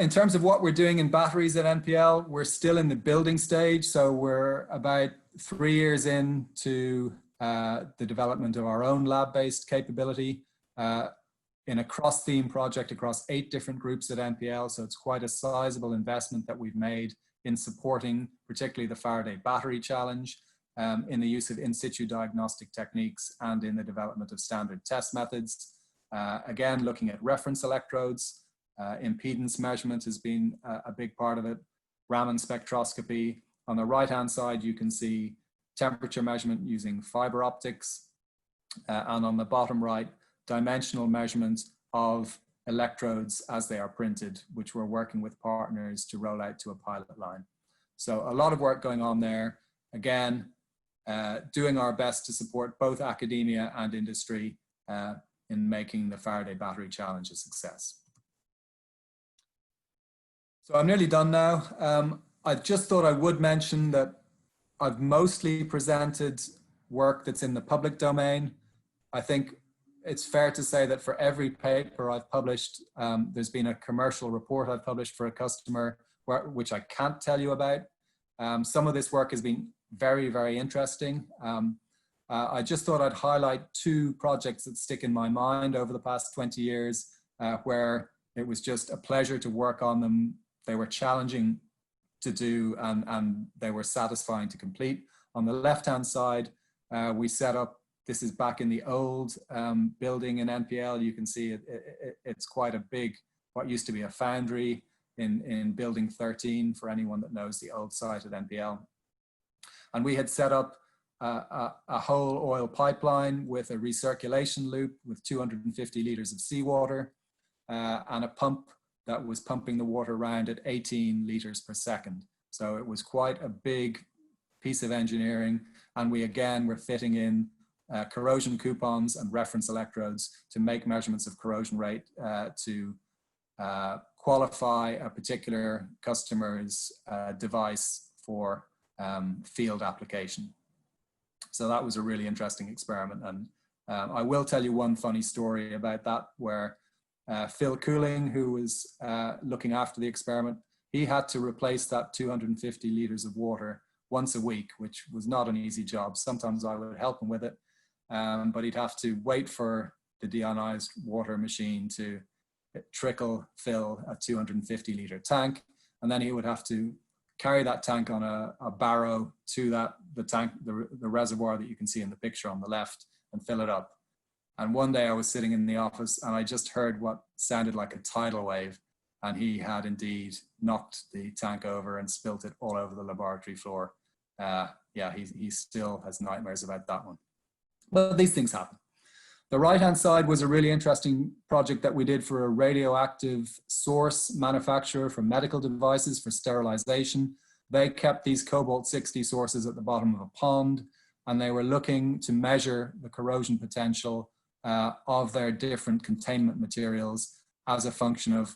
In terms of what we're doing in batteries at NPL, we're still in the building stage. So we're about 3 years into the development of our own lab-based capability in a cross-theme project across 8 different groups at NPL. So it's quite a sizable investment that we've made in supporting particularly the Faraday battery challenge, in the use of in-situ diagnostic techniques and in the development of standard test methods. Again, looking at reference electrodes, impedance measurement has been a big part of it, Raman spectroscopy. On the right-hand side, you can see temperature measurement using fiber optics. And on the bottom right, dimensional measurements of electrodes as they are printed, which we're working with partners to roll out to a pilot line. So a lot of work going on there. Again, doing our best to support both academia and industry in making the Faraday battery challenge a success. So I'm nearly done now. I just thought I would mention that I've mostly presented work that's in the public domain. I think it's fair to say that for every paper I've published, there's been a commercial report I've published for a customer which I can't tell you about. Some of this work has been very, very interesting. I just thought I'd highlight two projects that stick in my mind over the past 20 years where it was just a pleasure to work on them. They were challenging to do and they were satisfying to complete. On the left-hand side, we set up, this is back in the old building in NPL. You can see it's quite a big, what used to be a foundry in building 13 for anyone that knows the old site at NPL. And we had set up a whole oil pipeline with a recirculation loop with 250 liters of seawater and a pump that was pumping the water around at 18 liters per second. So it was quite a big piece of engineering. And we again were fitting in corrosion coupons and reference electrodes to make measurements of corrosion rate to qualify a particular customer's device for field application. So that was a really interesting experiment. And I will tell you one funny story about that where Phil Cooling, who was looking after the experiment, he had to replace that 250 liters of water once a week, which was not an easy job. Sometimes I would help him with it, but he'd have to wait for the deionized water machine to fill a 250 liter tank. And then he would have to carry that tank on a barrow to the reservoir that you can see in the picture on the left and fill it up. And one day I was sitting in the office and I just heard what sounded like a tidal wave. And he had indeed knocked the tank over and spilt it all over the laboratory floor. Yeah, he still has nightmares about that one. But these things happen. The right-hand side was a really interesting project that we did for a radioactive source manufacturer for medical devices for sterilization. They kept these cobalt-60 sources at the bottom of a pond, and they were looking to measure the corrosion potential of their different containment materials as a function of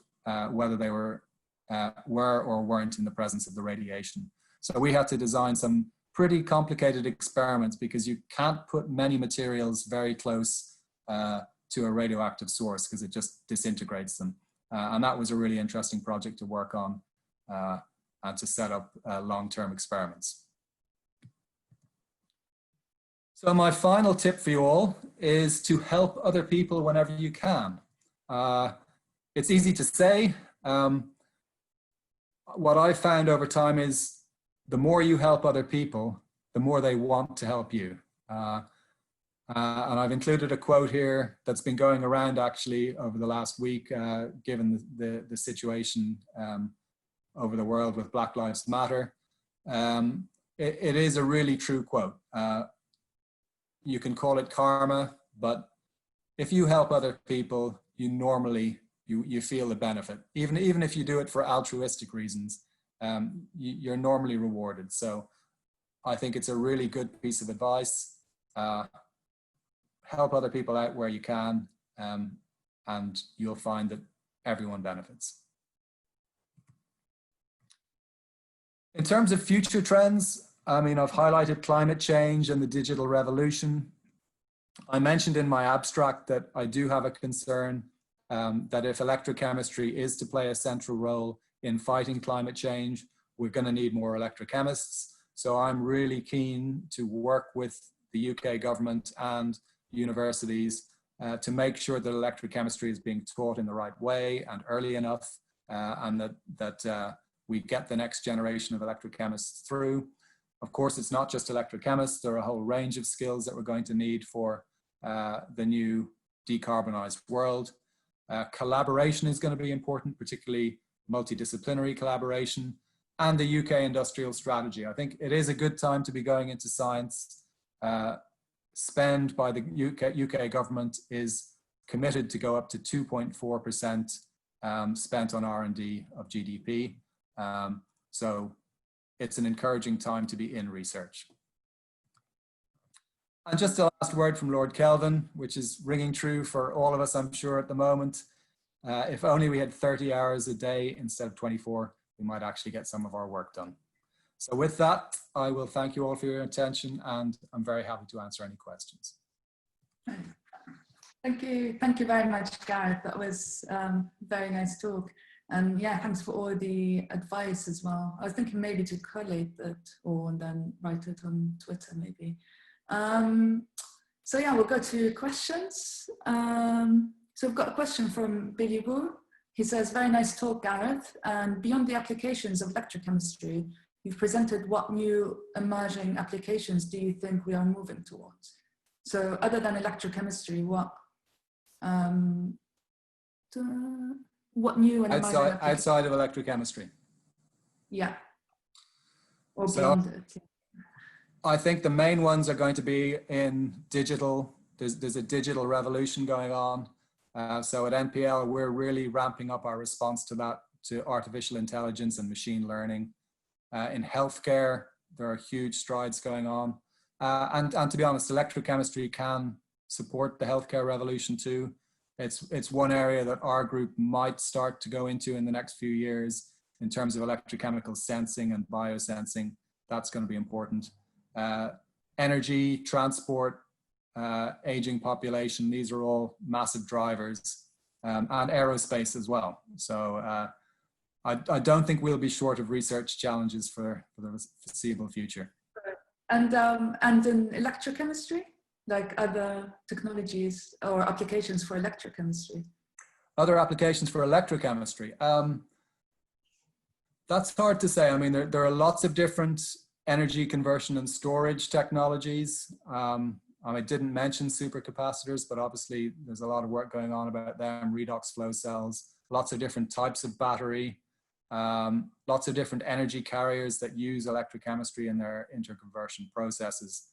whether they were or weren't in the presence of the radiation. So we had to design some pretty complicated experiments because you can't put many materials very close to a radioactive source because it just disintegrates them. And that was a really interesting project to work on and to set up long-term experiments. So my final tip for you all is to help other people whenever you can. It's easy to say. What I've found over time is the more you help other people, the more they want to help you. And I've included a quote here that's been going around actually over the last week, given the situation over the world with Black Lives Matter. It is a really true quote. You can call it karma, but if you help other people, you normally, you feel the benefit. Even if you do it for altruistic reasons, you're normally rewarded. So I think it's a really good piece of advice. Help other people out where you can, and you'll find that everyone benefits. In terms of future trends, I mean, I've highlighted climate change and the digital revolution. I mentioned in my abstract that I do have a concern that if electrochemistry is to play a central role in fighting climate change, we're going to need more electrochemists. So I'm really keen to work with the UK government and universities to make sure that electrochemistry is being taught in the right way and early enough, and that we get the next generation of electrochemists through. Of course, it's not just electrochemists. There are a whole range of skills that we're going to need for the new decarbonized world. Collaboration is going to be important, particularly multidisciplinary collaboration, and the UK industrial strategy. I think it is a good time to be going into science. Spend by the UK government is committed to go up to 2.4% spent on R&D of GDP. So it's an encouraging time to be in research. And just a last word from Lord Kelvin, which is ringing true for all of us, I'm sure, at the moment. If only we had 30 hours a day instead of 24, we might actually get some of our work done. So with that, I will thank you all for your attention, and I'm very happy to answer any questions. Thank you very much, Gareth. That was very nice talk. And yeah, thanks for all the advice as well. I was thinking maybe to collate it and then write it on Twitter maybe. So yeah, we'll go to questions. So we've got a question from Billy Wu. He says, very nice talk, Gareth. And beyond the applications of electrochemistry, you've presented what new emerging applications do you think we are moving towards? So other than electrochemistry, what new and outside of electrochemistry? Yeah, or beyond it. I think the main ones are going to be in digital. There's a digital revolution going on. So at NPL, we're really ramping up our response to that, to artificial intelligence and machine learning. In healthcare, there are huge strides going on. And to be honest, electrochemistry can support the healthcare revolution too. It's one area that our group might start to go into in the next few years in terms of electrochemical sensing and biosensing. That's going to be important. Energy, transport, aging population, these are all massive drivers, and aerospace as well. So I don't think we'll be short of research challenges for the foreseeable future. And in electrochemistry, like other technologies or applications for electrochemistry? Other applications for electrochemistry? That's hard to say. I mean, there are lots of different energy conversion and storage technologies. I didn't mention supercapacitors, but obviously there's a lot of work going on about them, redox flow cells, lots of different types of battery, lots of different energy carriers that use electrochemistry in their interconversion processes.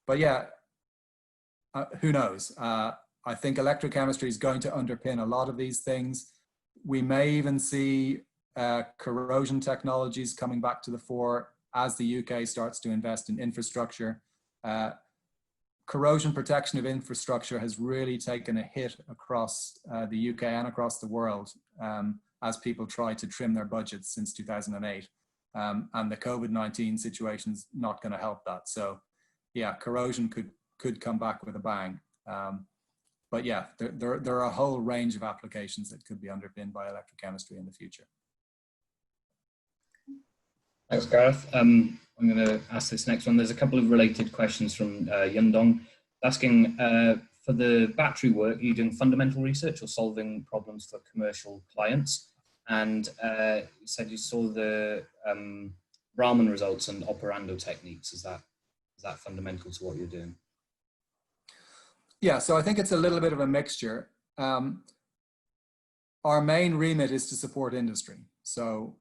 But yeah, who knows? I think electrochemistry is going to underpin a lot of these things. We may even see corrosion technologies coming back to the fore as the UK starts to invest in infrastructure. Corrosion protection of infrastructure has really taken a hit across the UK and across the world as people try to trim their budgets since 2008. And the COVID-19 situation is not going to help that. So yeah, corrosion could come back with a bang. But yeah, there are a whole range of applications that could be underpinned by electrochemistry in the future. Thanks, Gareth. I'm going to ask this next one. There's a couple of related questions from Yundong asking, for the battery work, are you doing fundamental research or solving problems for commercial clients? And you said you saw the Raman results and operando techniques. Is that fundamental to what you're doing? Yeah, so I think it's a little bit of a mixture. Our main remit is to support industry. So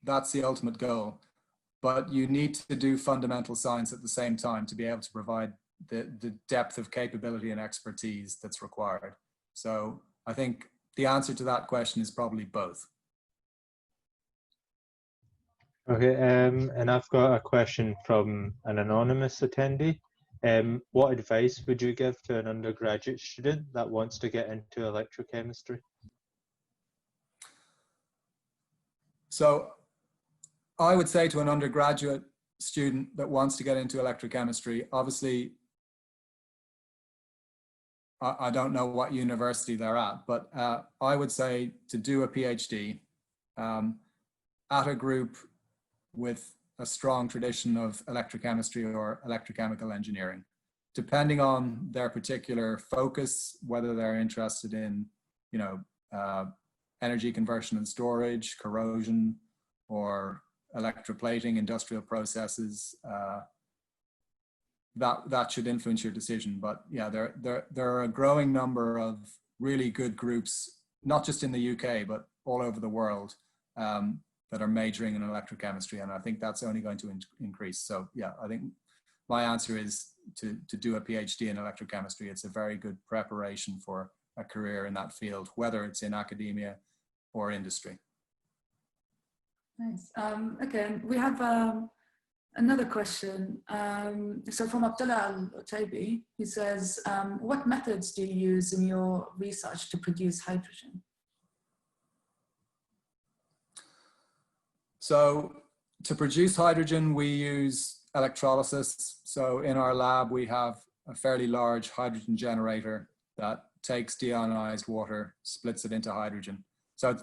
that's the ultimate goal. But you need to do fundamental science at the same time to be able to provide the depth of capability and expertise that's required. So I think the answer to that question is probably both. Okay, and I've got a question from an anonymous attendee. What advice would you give to an undergraduate student that wants to get into electrochemistry? So I would say to an undergraduate student that wants to get into electrochemistry, obviously, I don't know what university they're at, but I would say to do a PhD at a group with a strong tradition of electrochemistry or electrochemical engineering, depending on their particular focus, whether they're interested in, energy conversion and storage, corrosion, or electroplating, industrial processes. That should influence your decision. But yeah, there are a growing number of really good groups, not just in the UK, but all over the world, that are majoring in electrochemistry, and I think that's only going to increase. So yeah, I think my answer is to do a PhD in electrochemistry. It's a very good preparation for a career in that field, whether it's in academia or industry. Nice. Okay, we have another question. So from Abdullah Al-Taibi, he says, what methods do you use in your research to produce hydrogen? So to produce hydrogen, we use electrolysis. So in our lab, we have a fairly large hydrogen generator that takes deionized water, splits it into hydrogen. So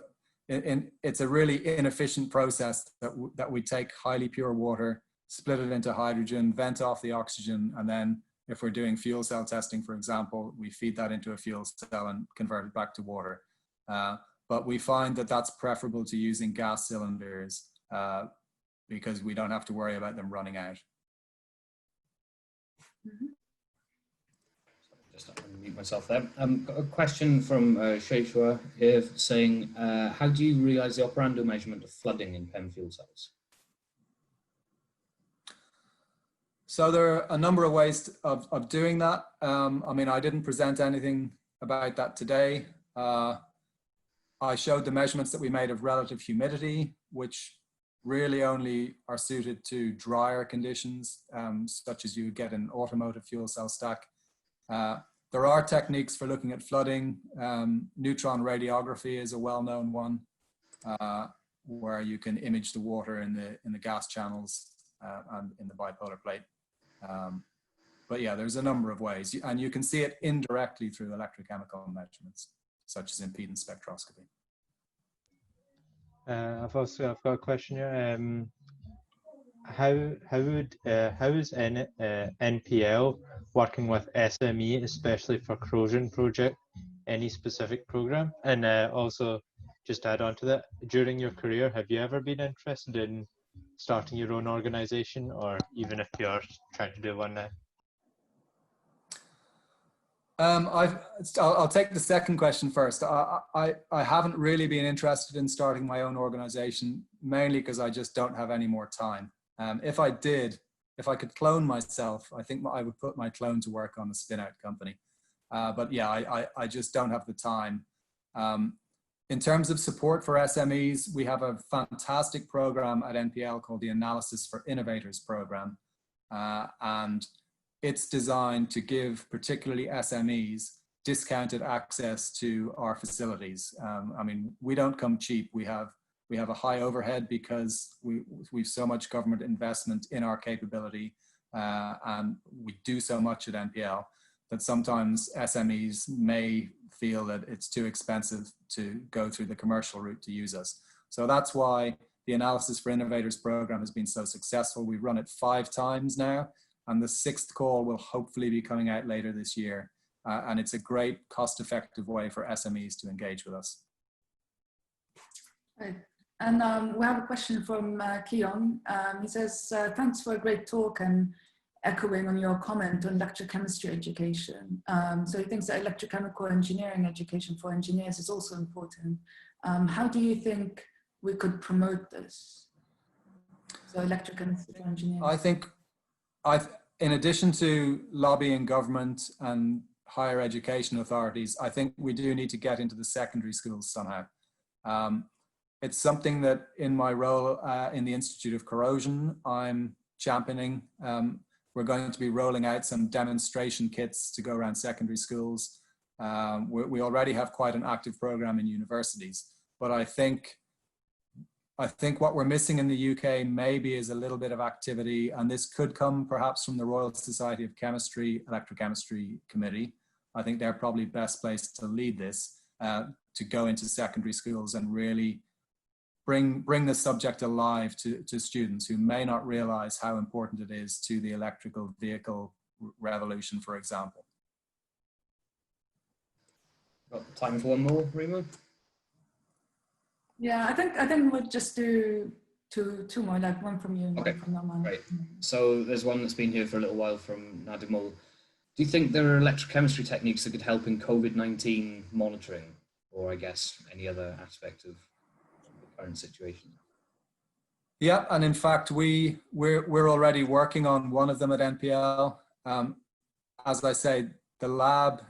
it's a really inefficient process that we take highly pure water, split it into hydrogen, vent off the oxygen, and then if we're doing fuel cell testing, for example, we feed that into a fuel cell and convert it back to water. But we find that that's preferable to using gas cylinders because we don't have to worry about them running out. Mm-hmm. Just unmute myself there. Got a question from Sheshwa here saying, how do you realize the operando measurement of flooding in PEM fuel cells? So there are a number of ways of doing that. I mean, I didn't present anything about that today. I showed the measurements that we made of relative humidity, which really only are suited to drier conditions, such as you would get in an automotive fuel cell stack. There are techniques for looking at flooding. Neutron radiography is a well-known one, where you can image the water in the gas channels and in the bipolar plate. But yeah, there's a number of ways, and you can see it indirectly through electrochemical measurements, such as impedance spectroscopy. I've got a question here. How is NPL working with SME, especially for corrosion project? Any specific program? And also, just add on to that, during your career, have you ever been interested in starting your own organization, or even if you're trying to do one now? I'll take the second question first. I haven't really been interested in starting my own organization, mainly because I just don't have any more time. If I could clone myself, I think I would put my clone to work on a spin-out company. But yeah, I just don't have the time. In terms of support for SMEs, we have a fantastic program at NPL called the Analysis for Innovators program. And it's designed to give particularly SMEs discounted access to our facilities. I mean, we don't come cheap. We have a high overhead because we've so much government investment in our capability, and we do so much at NPL that sometimes SMEs may feel that it's too expensive to go through the commercial route to use us. So that's why the Analysis for Innovators program has been so successful. We've run it 5 times now, and the 6th call will hopefully be coming out later this year. And it's a great cost-effective way for SMEs to engage with us. Right. And we have a question from Keon. He says, thanks for a great talk, and echoing on your comment on electrochemistry education. So he thinks that electrochemical engineering education for engineers is also important. How do you think we could promote this? So electrochemistry for engineers. I think, in addition to lobbying government and higher education authorities, I think we do need to get into the secondary schools somehow. It's something that in my role in the Institute of Corrosion, I'm championing. We're going to be rolling out some demonstration kits to go around secondary schools. We already have quite an active program in universities, but I think what we're missing in the UK maybe is a little bit of activity, and this could come perhaps from the Royal Society of Chemistry, Electrochemistry Committee. I think they're probably best placed to lead this, to go into secondary schools and really bring the subject alive to students who may not realize how important it is to the electrical vehicle revolution, for example. Got time for one more, Rema? Yeah, I think we'll just do two more, like one from you and okay. one from Nomaan. Right. So there's one that's been here for a little while from Nabi. Do you think there are electrochemistry techniques that could help in COVID-19 monitoring, or I guess any other aspect of the current situation? Yeah, and in fact, we're already working on one of them at NPL. As I say, the lab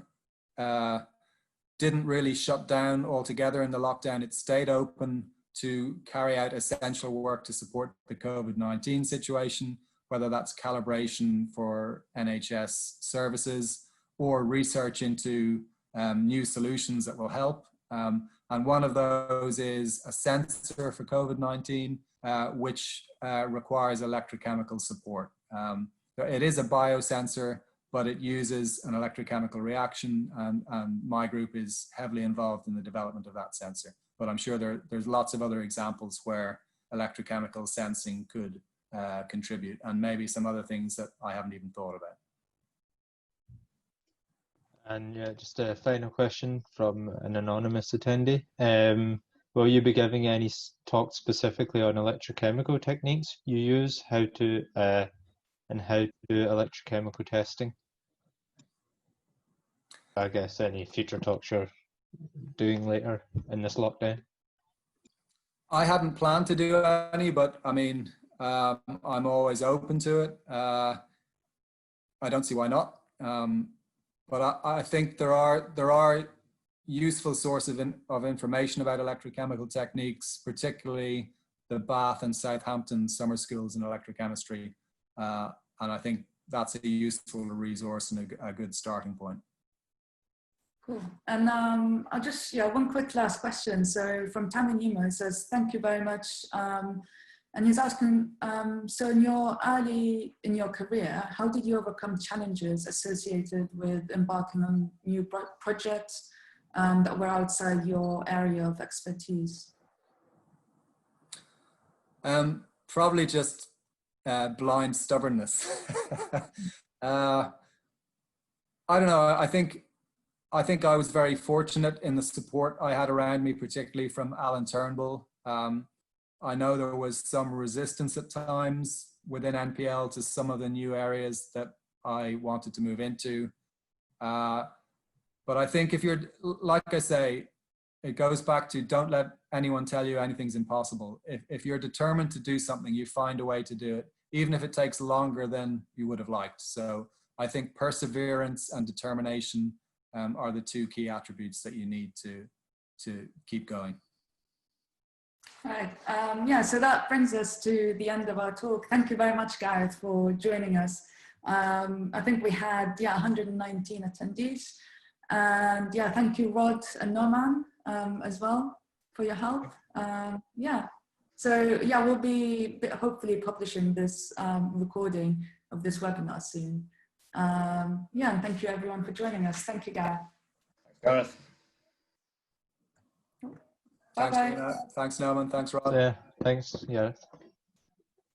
didn't really shut down altogether in the lockdown. It stayed open to carry out essential work to support the COVID-19 situation, whether that's calibration for NHS services or research into new solutions that will help. And one of those is a sensor for COVID-19, which requires electrochemical support. It is a biosensor, but it uses an electrochemical reaction, and my group is heavily involved in the development of that sensor. But I'm sure there's lots of other examples where electrochemical sensing could contribute, and maybe some other things that I haven't even thought about. And yeah, just a final question from an anonymous attendee. Will you be giving any talk specifically on electrochemical techniques you use, how to and how to do electrochemical testing? I guess any future talks you're doing later in this lockdown? I hadn't planned to do any, but I mean, I'm always open to it. I don't see why not. But I think there are useful sources of information about electrochemical techniques, particularly the Bath and Southampton summer schools in electrochemistry. And I think that's a useful resource and a good starting point. Cool. And I'll just, one quick last question. So from Tammy Nemo says, thank you very much. And he's asking, so early in your career, how did you overcome challenges associated with embarking on new projects that were outside your area of expertise? Probably just blind stubbornness. I don't know. I think I was very fortunate in the support I had around me, particularly from Alan Turnbull. I know there was some resistance at times within NPL to some of the new areas that I wanted to move into. But I think if you're, like I say, it goes back to don't let anyone tell you anything's impossible. If you're determined to do something, you find a way to do it, even if it takes longer than you would have liked. So I think perseverance and determination are the two key attributes that you need to keep going. Right. So that brings us to the end of our talk. Thank you very much, Gareth, for joining us. I think we had 119 attendees. And thank you, Rod and Nomaan, as well for your help. So we'll be hopefully publishing this recording of this webinar soon. And thank you everyone for joining us. Thank you, Gareth. Gareth. Bye-bye. Thanks, Nomaan. Thanks, Rod. Yeah, thanks. Yeah.